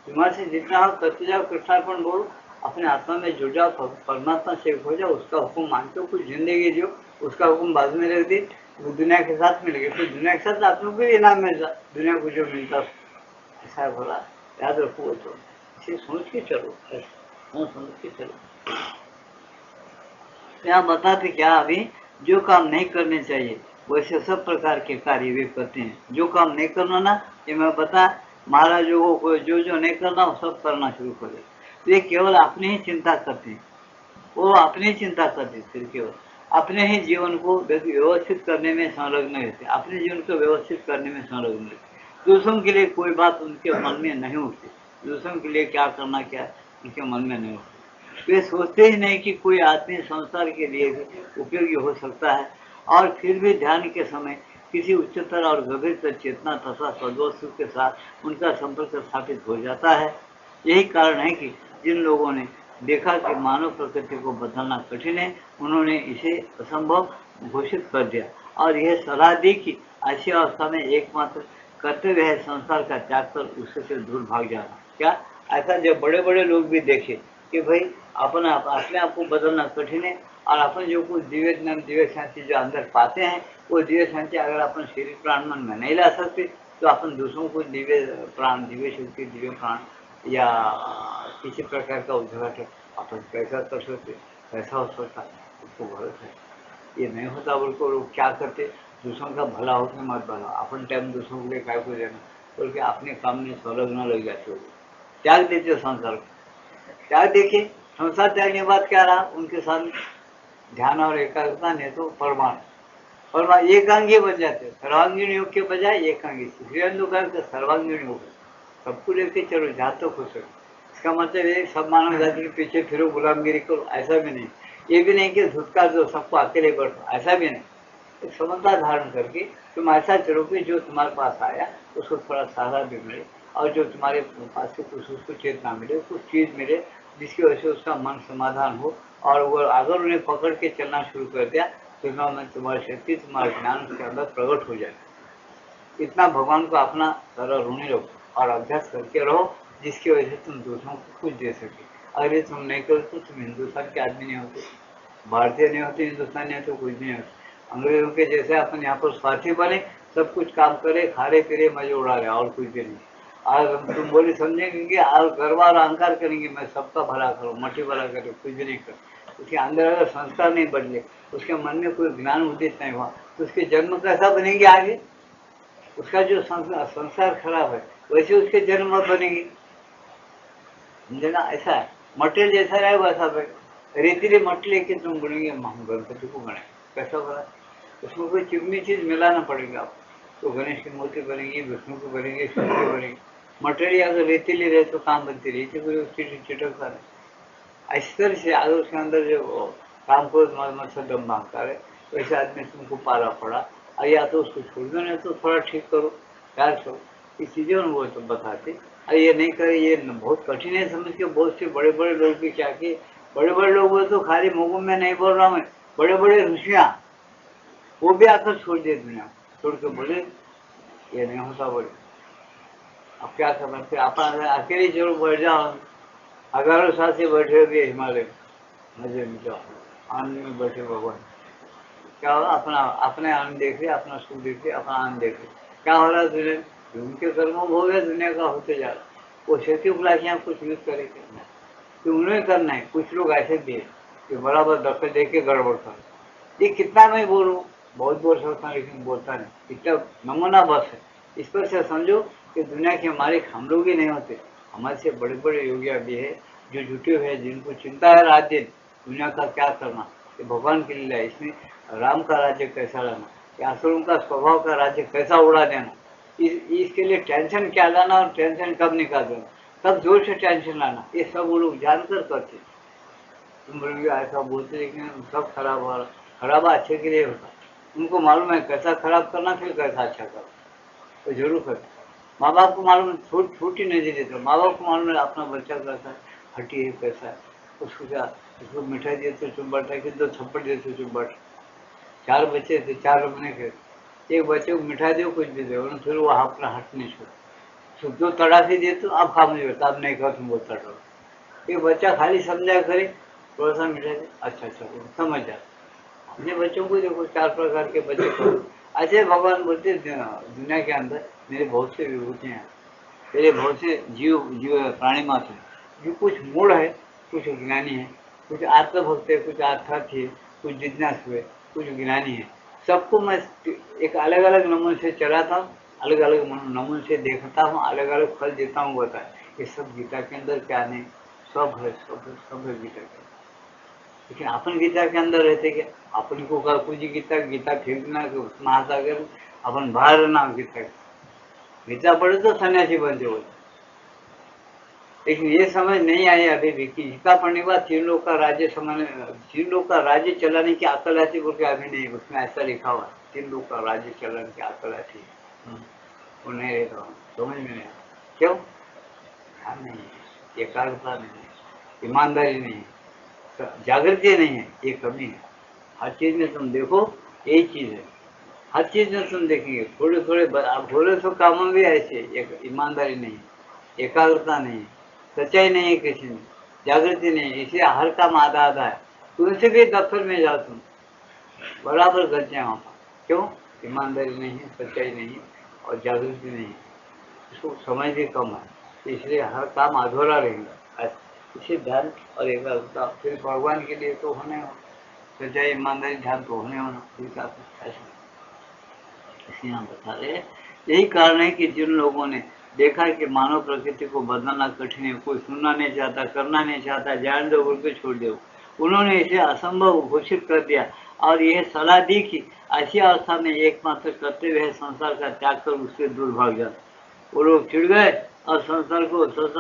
तुम्हारे से जितना हो करते जाओ, कृष्णार्पण बोलो, अपने आत्मा में जुड़ जाओ, परमात्मा से हो जाओ, उसका हुक्म मानते हो, कुछ जिंदगी जियो, उसका हुक्म बाद में रख दी, वो दुनिया के साथ मिल गए, फिर दुनिया के साथ आप लोग को भी इनाम मिलता, दुनिया को जो मिलता ऐसा बोला। याद रखो तो, इसे सोच के चलो, समझ के चलो। यहाँ बताते क्या अभी, जो काम नहीं करने चाहिए वैसे सब प्रकार के कार्य वे करते हैं। जो काम नहीं करना ना, ये मैं बता, महाराजों को जो जो नहीं करना वो सब करना शुरू कर दे। तो ये केवल अपनी ही चिंता करते हैं, वो अपनी चिंता करते, फिर केवल अपने ही जीवन को व्यवस्थित करने में संलग्न रहते, अपने जीवन को व्यवस्थित करने में संलग्न रहते। दूसरों के लिए कोई बात उनके मन में नहीं उठती, दूसरों के लिए क्या करना क्या उनके मन में नहीं उठती। वे सोचते ही नहीं कि कोई आदमी संसार के लिए भी उपयोगी हो सकता है। और फिर भी ध्यान के समय किसी उच्चतर और गंभीरतर चेतना तथा सद्वस्तु के साथ उनका संपर्क स्थापित हो जाता है। यही कारण है कि जिन लोगों ने देखा कि मानव प्रकृति को बदलना कठिन है, उन्होंने इसे असंभव घोषित कर दिया और यह सलाह दी कि ऐसी अवस्था में एकमात्र कर्तव्य है संसार का त्याग कर उससे दूर भाग जाना। क्या ऐसा जब बड़े बड़े लोग भी देखे कि भाई अपने आप को बदलना कठिन है, और अपन जो कुछ दिव्य ज्ञान दिव्य शांति जो अंदर पाते हैं, वो दिव्य शांति अगर अपन शरीर प्राण मन में नहीं ला सकते, तो अपन दूसरों को दिव्य प्राण दिव्य शक्ति दिव्य प्राण या किसी प्रकार का उद्घाटन अपन कैसा कर सकते, कैसा हो सकता, उसको भरोसा है। ये नहीं होता बोलकर लोग क्या करते, दूसरों का भला होकर मत बना, अपन टाइम दूसरों के लिए काय को देना, बोल के अपने काम में संलग्न लग जाते हो, त्याग देते हो संसार को। त्याग देखिए, संसार त्यागने के बाद क्या रहा उनके साथ, ध्यान और एकाग्रता ने तो परमाण एकांगी बन जाते, सर्वांगीण योग के बजाय एकांगी, सर्वांगीण योग, सबको लेके चलो जहाँ तक हो सके। इसका मतलब ये सब मानव जाति के पीछे फिरो, गुलामगिरी करो, ऐसा भी नहीं। ये भी नहीं कि धुतकार दो सबको अकेले बैठो, ऐसा भी नहीं। एक समझदार धारण करके तुम ऐसा चलो कि जो तुम्हारे पास आया उसको थोड़ा सहारा भी मिले, और जो तुम्हारे पास से कुछ उसको चेतना मिले, कुछ चीज़ मिले जिसकी वजह से उसका मन समाधान हो। और वो अगर उन्हें पकड़ के चलना शुरू कर दिया तो तुम्हारी शक्ति तुम्हारा ज्ञान उसके अंदर प्रकट हो जाए। इतना भगवान को अपना तरह ऋणी रखो और अभ्यास करके रहो, जिसकी वजह से तुम दूसरों को कुछ दे सके। अगर ये तुम नहीं करो तो तुम हिंदुस्तान के आदमी नहीं होते, भारतीय नहीं होते, हिंदुस्तान नहीं होते, कुछ भी नहीं होते। अंग्रेजों के जैसे अपन यहाँ पर स्वार्थी बने, सब कुछ काम करे, खारे पीरे मजे उड़ा रहे, और कुछ भी नहीं। आज तुम बोली समझेंगे और गर्व और अहंकार करेंगे, मैं सबका भला करूँ, मठी भला करूँ, कुछ भी नहीं कर। उसके अंदर अगर संस्कार नहीं बदले, उसके मन में कोई ज्ञान उदित नहीं हुआ, तो उसके जन्म कैसा बनेंगे आगे। उसका जो संसार खराब है, वैसे उसके जन्म मत बनेगी, समझना। ऐसा है, मटेरियल जैसा रहे वैसा रेतीले मटले के तुम बनेंगे, हम गणपति को बनाए कैसा बना, उसमें कोई चिकनी चीज मिलाना पड़ेगा आपको, तो गणेश की मूर्ति बनेगी, विष्णु की बनेगी, शिव की बनेगी। मटेरियल अगर रेतीली रहे तो काम बनती रही थी, कोई उसकी चिटकता नहीं। इस तरह से अगर उसके अंदर जो काम को मत से दम मांगता रहे, वैसे आदमी तुमको पाला पड़ा, और या तो उसको छोड़ दो, नहीं तो थोड़ा ठीक करो, प्यार करो, इस चीज़ों में वो तो बताते। अरे ये नहीं करे, ये बहुत कठिन है समझ के। बहुत से बड़े बड़े लोग भी क्या किए, बड़े बड़े लोग वो तो खाली मुंह में नहीं बोल रहा हूँ मैं, बड़े बड़े ऋषियाँ वो भी आकर छोड़ दिए दुनिया, छोड़ के बोले ये नहीं होता, बोले अब क्या करना, फिर आप अकेले जरूर बैठ जाओ। हजारों साल से बैठे हुए हिमालय में, मजे में जाओ, आनंद में बैठे भगवान। क्या हो, अपना अपने आनंद देख रहे, अपना सुख देख रहे, अपना आनंद देख रहे। क्या हो रहा है दुनिया, उनके कर्मों भोग है, दुनिया का होते जा रहा। वो क्षति उपलाखियाँ कुछ यूज करेंगे कि उन्हें करना है। कुछ लोग ऐसे भी है कि बराबर दखल दे के गड़बड़ कर, ये कितना मैं बोलूँ, बहुत बोल सकता हूँ लेकिन बोलता नहीं, इतना नमूना बस है। इस पर से समझो कि दुनिया के मालिक हम लोग ही नहीं होते, हमारे से बड़े बड़े योगिया भी है जो जुटे हुए हैं, जिनको चिंता है रात दिन दुनिया का क्या करना, ये भगवान के लिए है। इसमें राम का राज्य कैसा लाना, या असुरों का स्वभाव का राज्य कैसा उड़ा देना, इसके लिए टेंशन क्या लाना और टेंशन कब निकाल देना, कब जोर से टेंशन लाना, ये सब वो लोग जानकर करते। तुम लोग ऐसा बोलते लेकिन सब खराब हो रहा, खराब अच्छे के लिए होता। उनको मालूम है कैसा खराब करना, फिर कैसा अच्छा करना, तो जरूर करते। माँ बाप को मालूम है, छोटी नहीं देते, माँ बाप को मालूम है अपना बच्चा कैसा है, हटी है कैसा है, उसको क्या, उसको मिठाई देते तो चुप बैठा, कि दो थप्पड़ देते तो चुप बैठा। 4 बच्चे थे, 4 अपने थे, एक बच्चे को मिठाई दो कुछ भी दो, फिर वो अपना हट नहीं छोड़, जो तड़ासी दे तो अब खा मुझे बता, अब नहीं खाओ तुम, बोलता रहो। एक बच्चा खाली समझा करे, थोड़ा सा मिठाई दे, अच्छा अच्छा समझ जाता। अपने बच्चों को देखो, 4 प्रकार के बच्चे को ऐसे भगवान बोलते दुनिया के अंदर मेरे बहुत से विभूतियाँ हैं, मेरे बहुत से जीव जीव प्राणी मात्र हैं, जो कुछ मूढ़ है, कुछ ज्ञानी है, कुछ आत्मभक्त है, कुछ आध्यात्म है, कुछ जिज्ञासु है, कुछ ज्ञानी है। सबको मैं एक अलग अलग नमूने से चलाता हूँ, अलग अलग नमूने से देखता हूँ, अलग अलग फल देता हूँ, बता है ये सब गीता के अंदर क्या नहीं, सब है, सब है गीता के अंदर। लेकिन अपन गीता के अंदर रहते क्या, अपन को कुछ गीता गीता फेंकना महासागर, अपन बाहर रहना गीता, गीता पढ़े तो सन्यासी बनते बोले। लेकिन ये समझ नहीं आई अभी भी कि गीता पढ़ने के बाद 3 लोग का राज्य समझने, 3 लोग का राज्य चलाने की अकल आती, बोल के अभी नहीं, उसमें ऐसा लिखा हुआ 3 लोग का राज्य चलाने की अकल आती है, वो नहीं रहता हूँ, समझ में नहीं आता। क्यों, ध्यान नहीं है, एकाग्रता नहीं है, ईमानदारी नहीं है, जागृति नहीं है, ये कमी है। हर चीज में तुम देखो यही चीज है, हर चीज में तुम देखेंगे थोड़े थोड़े थोड़े सो कामों में भी ऐसे एक ईमानदारी नहीं है, एकाग्रता नहीं है, सच्चाई नहीं है किसी में, जागृति नहीं है, इसलिए हर काम आधा आधा है। तुमसे भी दफ्तर में जाओ तुम, बराबर गलतियाँ वहाँ पर, क्यों, ईमानदारी नहीं है, सच्चाई नहीं है और जागृति नहीं है, इसको समझ भी कम है, इसलिए हर काम अधूरा रहेगा। इसे ध्यान और एकाग्रता फिर भगवान के लिए तो होने हो, सच्चाई ईमानदारी ध्यान तो होने होना, ठीक है ऐसा। इसलिए हम बता रहे हैं, यही कारण है कि जिन लोगों ने देखा है कि मानव प्रकृति को बदलना कठिन है, कोई सुनना नहीं चाहता, करना नहीं चाहता, जान दो बोल के छोड़ दो, उन्होंने इसे असंभव घोषित कर दिया और यह सलाह दी कि ऐसी अवस्था में एकमात्र कर्तव्य है संसार का त्याग कर उससे दूर भाग जाना। वो लोग चिढ़ गए और संसार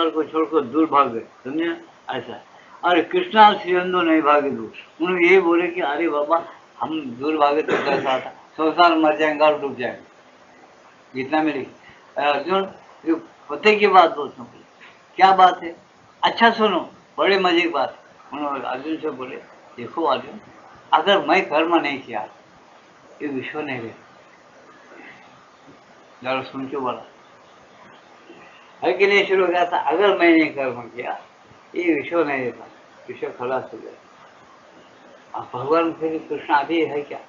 को छोड़कर दूर भाग गए, समझे ऐसा। और कृष्णा और श्रीअंदो नहीं भागे दूर, उन्होंने यही बोले कि अरे बाबा हम दूर भागे तो कैसा आता, संसार मर जाएंगा और डूब जाएंगे, जितना मेरी अर्जुन होते की बात बोलता हूँ, क्या बात है, अच्छा सुनो, बड़े मजे की बात। उन्होंने अर्जुन से बोले देखो अर्जुन, अगर मैं कर्म नहीं किया ये विश्व नहीं रहे, जरा सुन के बोला है कि नहीं, शुरू हो गया था, अगर मैंने कर्म किया ये विश्व नहीं रहता, विश्व खलास हो गया। अब भगवान फिर कृष्ण आदि है क्या,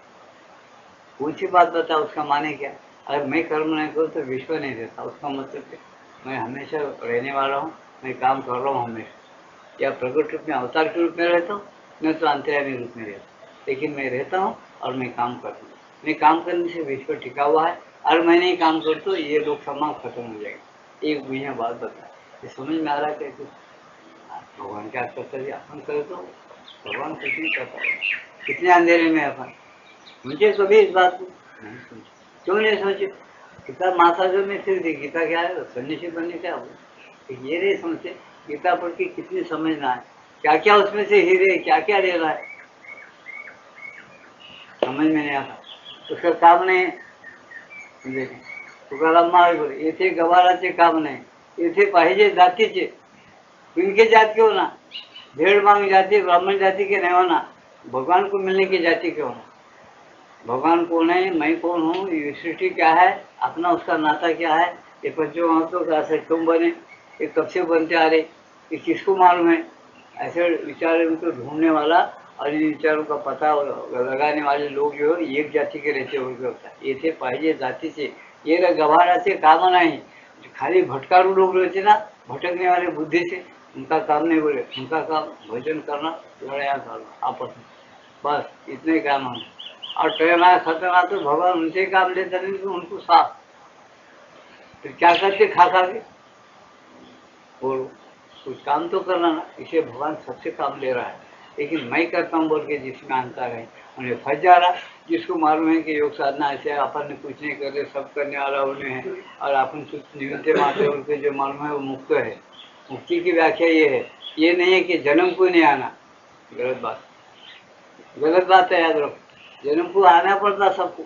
कौन सी बात बता, उसका माने क्या, अगर मैं कर्म नहीं करूँ तो विश्व नहीं रहता, उसका मतलब क्या, मैं हमेशा रहने वाला हूँ, मैं काम कर रहा हूँ हमेशा, या प्रकट रूप में अवतार के रूप में रहता हूँ, मैं तो अंतर्यामी रूप में रहता, लेकिन मैं रहता हूँ और मैं काम करता हूँ, मैं काम करने से विश्व टिका हुआ है, और मैं नहीं काम करता तो ये लोग समाज खत्म हो जाएगा। एक महीना बाद बता, ये समझ में आ रहा है कैसे, भगवान क्या करता है अपन करे तो भगवान कुछ नहीं करता है, कितने अंधेरे में अपन, मुझे कभी इस बात को नहीं सोचा, क्यों नहीं सोचे, गीता महासागर में फिर थी, गीता क्या है, सन्यासी बनने क्या बोले, ये नहीं समझते गीता पढ़ के कितनी समझना है, क्या क्या उसमें से हीरे क्या क्या ले रहा है, समझ में नहीं आता, उसका काम नहीं। देखें तुकाराम महाराज बोले येथे गवाराचे काम नाही, येथे पाहिजे जातीचे, इनके जात के होना, भेड़ मांग जाति ब्राह्मण जाति के नहीं होना, भगवान को मिलने की जाति के होना। भगवान कौन है, मैं कौन हूँ, ये सृष्टि क्या है, अपना उसका नाता क्या है, ये पंचमहाभूतों का ऐसे क्यों बने, ये कब से बनते आ रहे, ये किसको मालूम है, ऐसे विचार उनको ढूंढने वाला और इन विचारों का पता लगाने वाले लोग जो है एक जाति के रहते हुए होता है। ये थे पाहिजे जातीचे, ये गभाराचे काम नहीं, जो खाली भटकारू लोग रहते ना, भटकने वाले बुद्धि से, उनका काम नहीं बोले, उनका काम भजन करना, लड़ाया करना आपस में, बस इतने काम है। और टहना खतना तो भगवान उनसे काम लेते नहीं तो उनको साफ, फिर क्या करते खा खा के, बोलो कुछ काम तो करना ना, इसे भगवान सबसे काम ले रहा है, लेकिन मैं करता हूँ बोल के जिसमें अंतर है उन्हें फंस जा रहा। जिसको मालूम है कि योग साधना ऐसे अपन ने कुछ नहीं कर रहे, सब करने वाला उन्हें है, और अपन कुछ निमित्ते मात्र उनके जो मालूम है वो मुक्त है। मुक्ति की व्याख्या ये है, ये नहीं है कि जन्म को नहीं आना, गलत बात, गलत बात है, याद रखो, जन्म को आना पड़ता सबको।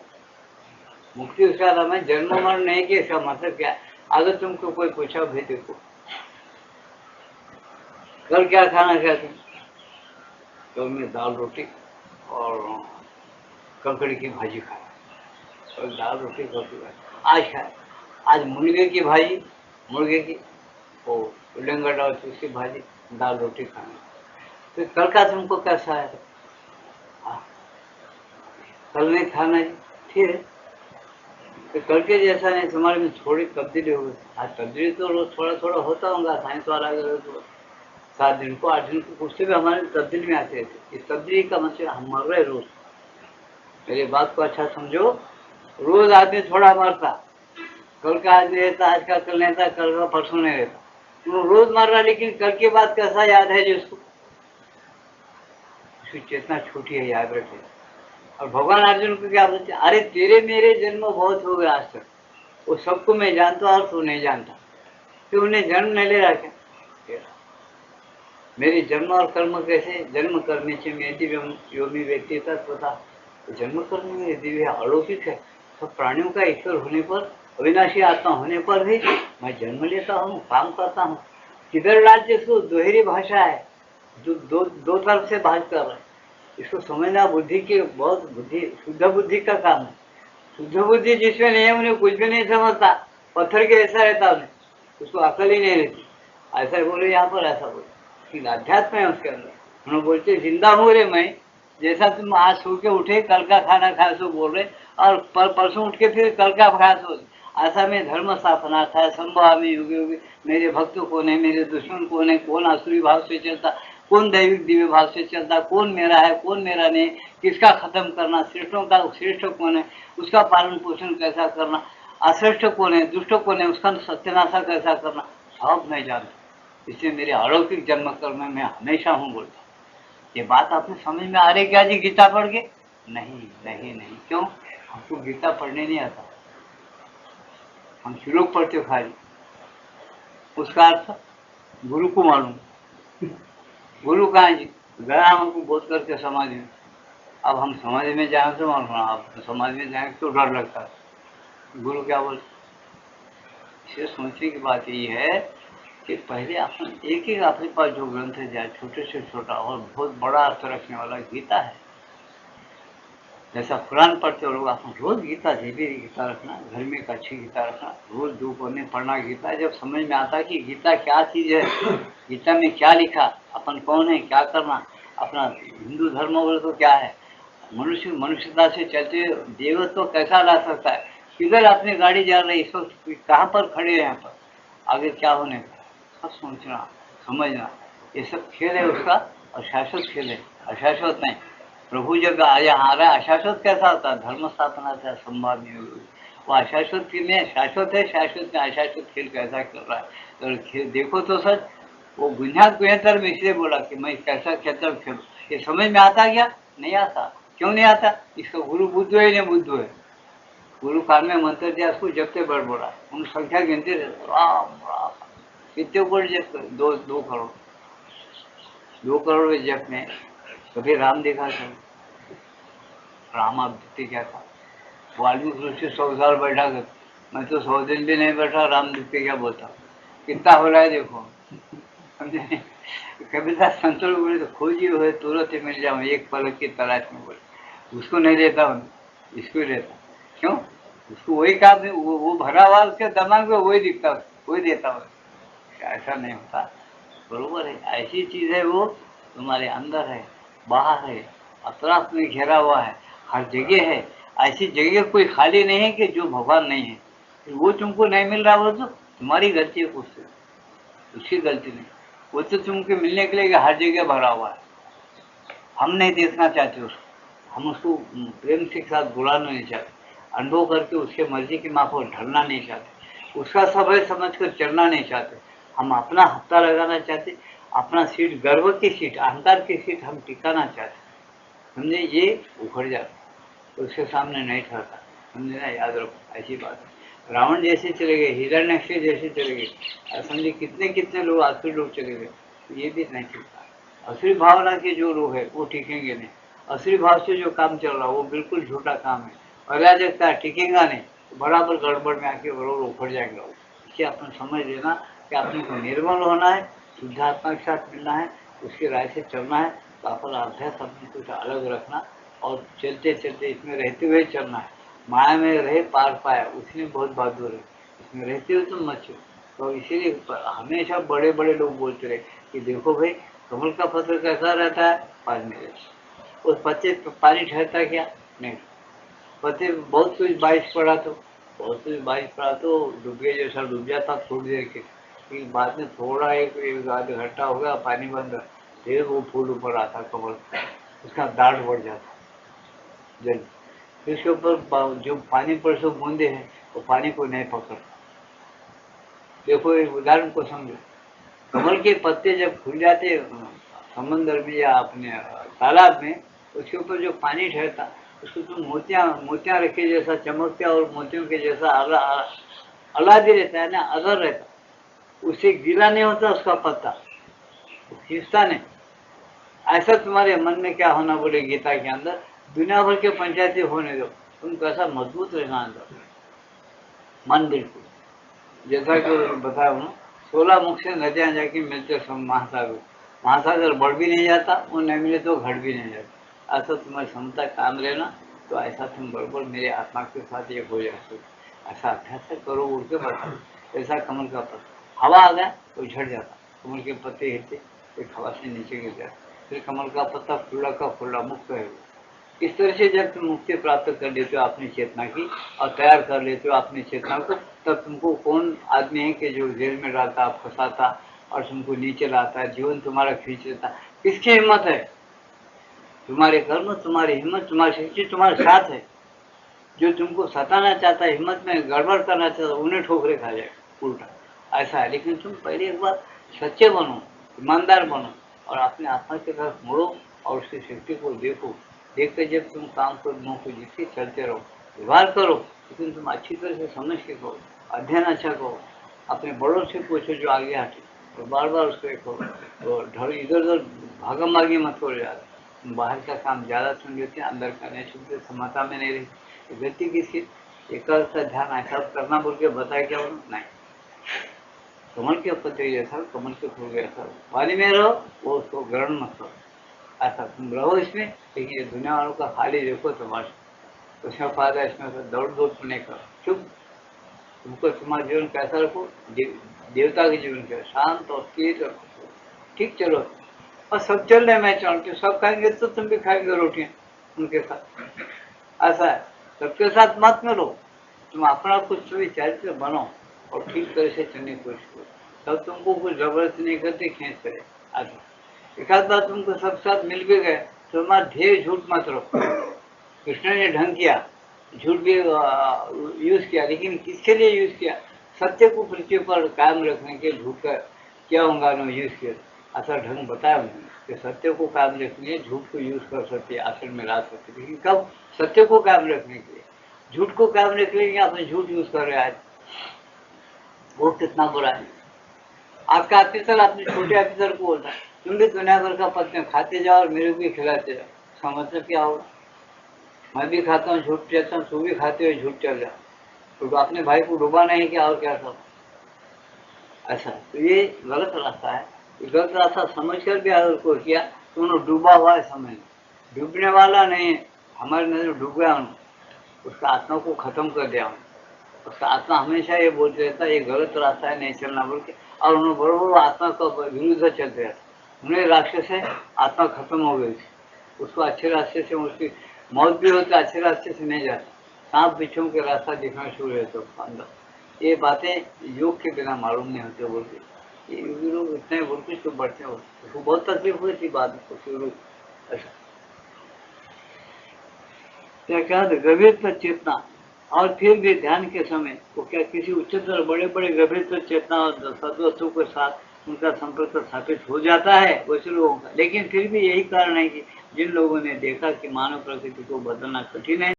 मुक्ति उसका नाम है, जन्म मरण नहीं कि इसका मतलब क्या है। अगर तुमको कोई पूछा भाई देखो कल क्या खाना चाहते, कल में दाल रोटी और ककड़ी की भाजी खाई, कल दाल रोटी ककड़ी भाजी, आज खाए, आज मुर्गे की भाजी, मुर्गे की वो उल्लंगड़ा और उसकी भाजी, दाल रोटी खाना, तो कल का तुमको कैसा है, कल नहीं खाना है, ठीक है, तो कल के जैसा नहीं, तुम्हारे में थोड़ी तब्दीली हो गई। आज तब्दीली तो रोज थोड़ा थोड़ा होता होगा, साइंस वाला अगर तो 7 दिन को 8 दिन को उससे भी हमारे तब्दीली में आते थे। इस तब्दीली का मतलब हम मर रहे रोज, मेरी बात को अच्छा समझो, रोज आदमी थोड़ा मरता, कल का आदमी रहता, आज का कल नहीं था, कल का परसों नहीं रहता, वो रोज मर रहा, लेकिन कल की बात कैसा याद है जिसको, उसकी चेतना छोटी है, याद रखे। और भगवान अर्जुन को क्या बोलते, अरे तेरे मेरे जन्म बहुत हो गए आज तक, वो सबको मैं जानता हूँ और तू नहीं जानता, तो उन्हें जन्म नहीं ले रखा, मेरी जन्म और कर्म कैसे, जन्म करने से मैं दिव्य योगी व्यक्ति तत्व था, जन्म कर्म में दिव्य अलौकिक है, सब प्राणियों का ईश्वर होने पर, अविनाशी आत्मा होने पर भी मैं जन्म लेता हूँ, काम करता हूँ। किधर राज्य इसको दोहरी भाषा है, जो दो तरफ से बात कर रहे हैं, इसको समझना बुद्धि की बहुत बुद्धि, शुद्ध बुद्धि का काम है। शुद्ध बुद्धि जिसमें नहीं है उन्हें कुछ भी नहीं समझता, पत्थर के ऐसा रहता उन्हें, उसको अकल ही नहीं रहती, ऐसा बोले यहाँ पर, ऐसा बोले, लेकिन अध्यात्म है उसके अंदर। उन्होंने बोलते जिंदा हूँ रे मैं, जैसा तुम आज सो के उठे कल का खाना खाए सो बोल रहे, और परसों उठ के फिर कल का खाया सो, ऐसा में धर्म स्थापना था, संभावी युगे युगे, मेरे भक्त कौन है, मेरे दुश्मन कौन है, कौन आसुरी भाव से चलता, कौन दैविक दिव्य भाव से चलता, कौन मेरा है कौन मेरा नहीं, किसका खत्म करना, श्रेष्ठों का श्रेष्ठ कौन है, उसका पालन पोषण कैसा करना, अश्रेष्ठ कौन है, दुष्ट कौन है, उसका सत्यानाशा कैसा करना, सब मैं जानता, इसलिए मेरे अलौकिक जन्म कर्म में मैं हमेशा हूँ बोलता। ये बात आपने समझ में आ रही क्या जी गीता पढ़ के? नहीं नहीं नहीं, क्यों? हमको गीता पढ़ने नहीं आता, हम श्लोक पढ़ते खाली, उसका अर्थ गुरु को मालूम, गुरु कहाँ जी, गया हमको बोध करके समाज में, अब हम समाज में जाए तो मालूम, आप समाज में जाए तो डर लगता है, गुरु क्या बोलते, इसे सोचने की बात ये है कि पहले अपन एक ही अपने पास जो ग्रंथ है जाए, छोटे से छोटा और बहुत बड़ा अर्थ रखने वाला गीता है। जैसा कुरान पढ़ते हो लोग, अपन रोज गीता, धीरे गीता रखना, घर में एक अच्छी गीता रखना, रोज 2 पन्ने पढ़ना गीता, जब समझ में आता कि गीता क्या चीज है, गीता में क्या लिखा, अपन कौन है, क्या करना, अपना हिंदू धर्म बोले तो क्या है, मनुष्य मनुष्यता से चलते देवत्व तो कैसा ला सकता है, किधर अपनी गाड़ी जा रही, इस वक्त कहाँ पर खड़े हैं, यहाँ पर आगे क्या होने का, सब सोचना समझना, ये सब खेल है उसका, और शाश्वत खेल है, अशाश्वत नहीं। प्रभु जब यहाँ आ रहा है, अशाश्वत कैसा होता है, धर्म स्थापना था, संभावनी वो अशाश्वत खेल में शाश्वत है, शाश्वत में अशाश्वत खेल कैसा कर रहा है, तो खेल देखो तो सच, वो बुनियाद बेहतर में इसलिए बोला कि मैं कैसा खेलता खेलूँ, ये समझ में आता क्या, नहीं आता, क्यों नहीं आता, इसका गुरु बुद्ध है या बुद्ध है, गुरु कान में मंत्र दिया, उसको जपते बड़बड़ा, उन संख्या गिनते रहते, राम राम कितने ऊपर जप कर, 2 करोड़ 2 करोड़ में जप में कभी राम देखा था? राम आप दिखते क्या था? वाल्मीकि ऋषि 100 साल बैठा कर, मैं तो 100 दिन भी नहीं बैठा, राम दिखते क्या बोलता, कितना हो रहा है देखो। समझे? कबीरदास संतों को बोले तो खोजी हुए तुरंत ही मिल जाऊँ, एक पलक की तलाश में। बोले उसको नहीं देता हूँ, इसको लेता। क्यों? उसको वही काम है, वो भरा हुआ उसके दिमाग में, वही दिखता है, वही देता हूँ। ऐसा नहीं होता। बरोबर है, ऐसी चीज है वो तुम्हारे अंदर है, बाहर है, अतराफ में घेरा हुआ है, हर जगह है। ऐसी जगह कोई खाली नहीं है कि जो भगवान नहीं है। वो तुमको नहीं मिल रहा, वो तो तुम्हारी गलती है, उससे उसकी गलती नहीं। वो तो तुमको मिलने के लिए हर जगह भरा हुआ है। हम नहीं देखना चाहते उसको, हम उसको प्रेम के साथ बुलाना नहीं चाहते, अनुभव करके उसके मर्जी की माफक ढलना नहीं चाहते, उसका समय समझ कर चलना नहीं चाहते। हम अपना हत्था लगाना चाहते, अपना सीट, गर्व की सीट, अहंकार की सीट हम टिकाना चाहते। समझे? ये उखड़ जाता, तो उसके सामने नहीं ठहरता। समझे ना? याद रखो, ऐसी बात है। रावण जैसे चले गए, हिरण्यकश्यप जैसे चले गए, समझे कितने कितने लोग, आखिर लोग चले गए, तो ये भी नहीं टिकता। असली भावना के जो लोग हैं वो टिकेंगे नहीं। असली भाव से जो काम चल रहा है वो बिल्कुल झूठा काम है, अराजकता, टिकेगा नहीं, तो बराबर गड़बड़ में आके बरोबर उखड़ जाएंगे। इसलिए अपन समझ लेना कि अपने को निर्मल होना है, शुद्धात्मा के साथ मिलना है, उसकी राय से चलना है। तो अपना अभ्यास अपने कुछ अलग रखना और चलते चलते इसमें रहते हुए चलना है। माया में रहे पार पाया, उसमें बहुत बहादुर है, इसमें रहते हुए तुम मत चलो। तो इसीलिए हमेशा बड़े बड़े लोग बोलते रहे कि देखो भाई, कमल का पत्र कैसा रहता है? पानी में रहता है। उस पत्ते पे पानी ठहरता क्या? नहीं। पत्ते बहुत कुछ बारिश पड़ा तो, बहुत कुछ बारिश पड़ा तो डूब गए, जैसा डूब जाता थोड़ी देर के, फिर बाद में थोड़ा एक आध घंटा हो गया, पानी बंद, फिर वो फूल ऊपर आता कमल, उसका दाढ़ बढ़ जाता जल। फिर उसके ऊपर जो पानी पर से बूंदे हैं वो पानी को नहीं पकड़ता। देखो एक उदाहरण को समझो, कमल के पत्ते जब खुल जाते समंदर में या अपने तालाब में, उसके ऊपर जो पानी ठहरता, उसको तुम मोतियां मोतियां रखे जैसा चमकता और मोतियों के जैसा आह्लादी रहता है ना, अदर रहता, उससे गीला नहीं होता उसका पत्ता, खींचता नहीं। ऐसा तुम्हारे मन में क्या होना बोले गीता के अंदर, दुनिया भर के पंचायती होने दो, तुम कैसा मजबूत रहना अंदर मन, बिल्कुल जैसा कि बताया हूँ। 16 मुख से नदियां जाके मिलते सब महासागर, महासागर बढ़ भी नहीं जाता, वो नहीं मिले तो घट भी नहीं जाता। ऐसा तुम्हारी क्षमता काम लेना, तो ऐसा तुम बरबर मेरे आत्मा के साथ एक हो जाते। ऐसा अभ्यास करो, उड़ के बताओ। ऐसा कमल का पत्ता, हवा आ गया तो झड़ जाता, कमल के पत्ते हिलते, एक हवा से नीचे गिर जाता, फिर कमल का पत्ता खुला का खुला मुक्त है। इस तरह से जब तुम मुक्ति प्राप्त कर लेते हो अपनी चेतना की, और तैयार कर लेते हो अपनी चेतना को, तब तुमको कौन आदमी है कि जो जेल में डालता, फंसाता और तुमको नीचे लाता है, जीवन तुम्हारा खींच लेता? किसकी हिम्मत है? तुम्हारे कर्म, तुम्हारी हिम्मत, तुम्हारी शक्ति तुम्हारे साथ है। जो तुमको सताना चाहता है, हिम्मत में गड़बड़ करना चाहता है, उन्हें ठोकरे खा जाएगा उल्टा। ऐसा है, लेकिन तुम पहले एक बार सच्चे बनो, ईमानदार बनो, और अपने आत्मा की तरफ मुड़ो और उसकी शक्ति को देखो। देख कर जब तुम काम को मुँह को जिससे चलते रहो, व्यवहार करो, लेकिन तुम अच्छी तरह से समझ के करो, अध्ययन अच्छा करो, अपने बड़ों से पूछो जो आगे हटे, तो बार बार उसको करो, तो ढल इधर उधर भागम भागी मत करो यार। बाहर का काम ज़्यादा सुन लेते हैं, अंदर का नहीं सुनते, क्षमता में नहीं रहती। व्यक्ति किसी एकाग्रता ध्यान ऐसा करना बोल के बताया क्या बोलो? नहीं। कमल के पत्ते जैसा, कमल के फूल जैसा पानी में रहो, वो उसको ग्रहण मत करो। ऐसा तुम रहो इसमें, लेकिन ये दुनिया वालों का खाली देखो तमाशा, उसमें फायदा, इसमें तो दौड़ दौड़ नहीं करो, चुप। तुमको तुम्हारा जीवन कैसा रखो, देवता के जीवन का शांत और स्थिर रखो, ठीक चलो। और सब चल रहे, मैं चाहती हूँ सब खाएंगे तो तुम भी खाएंगे रोटियां उनके साथ। ऐसा है, सबके साथ मत मिलो, तुम अपना कुछ भी चरित्र बनो और ठीक तरह से चलने की कोशिश करो। तब तुमको कुछ जबरदस्ती नहीं करते, खींच करे। ऐसा एक आध बार तुमको सब साथ मिल भी गए तो तुम्हारा ध्येय झूठ मत रखो। कृष्ण ने ढंग किया, झूठ भी यूज किया, लेकिन किसके लिए यूज किया? सत्य को पृथ्वी पर कायम रखने के झूठ का क्या होगा ना यूज किया। ऐसा ढंग बताया उन्होंने कि सत्य को कायम रखने झूठ को यूज कर सकते, आसन में ला सकते, लेकिन कब? सत्य को कायम रखने के लिए। झूठ को क्या निकलेंगे, आपने झूठ यूज कर रहे हैं, वो कितना बुरा है। आपका ऑफिसर अपने छोटे ऑफिसर को बोलता है तुम भी दुनिया भर का पत्ते खाते जाओ और मेरे को भी खिलाते जाओ, इसका मतलब क्या होगा? मैं भी खाता हूँ झूठ चलता हूँ, तू भी खाते हुए झूठ चल जाओ, तो अपने भाई को डूबा नहीं क्या और क्या सब ऐसा। तो ये गलत रास्ता है, ये गलत रास्ता समझ कर भी अगर को किया तो उन्होंने डूबा हुआ है, समझ डूबने वाला नहीं है, हमारे नजर डूब गया उन्होंने, उसका आत्मा को खत्म कर दिया उन्होंने। उसका आत्मा हमेशा ये बोलते रहता है ये गलत रास्ता है, नहीं चलना बोल के, और उन्होंने बरोबर आत्मा का विरुद्ध चलते रहता। उन्हें रास्ते से आत्मा खत्म हो गई थी, उसको अच्छे रास्ते से, उसकी मौत भी होती, अच्छे रास्ते से नहीं जाता, सांप बिच्छू के रास्ता दिखना शुरू रहता उसका अंदर। ये बातें योग के बिना मालूम नहीं होते बोलते, ये योगी लोग इतने बोलते तो बढ़ते हो, उसको बहुत तकलीफ हुई थी बाद में शुरू। ऐसा क्या गंभीरता चेतना, और फिर भी ध्यान के समय वो क्या किसी उच्चतर बड़े बड़े गंभीरता चेतना और सद्वस्तु के साथ उनका संपर्क स्थापित हो जाता है वैसे लोगों का। लेकिन फिर भी यही कारण है कि जिन लोगों ने देखा कि मानव प्रकृति को बदलना कठिन है,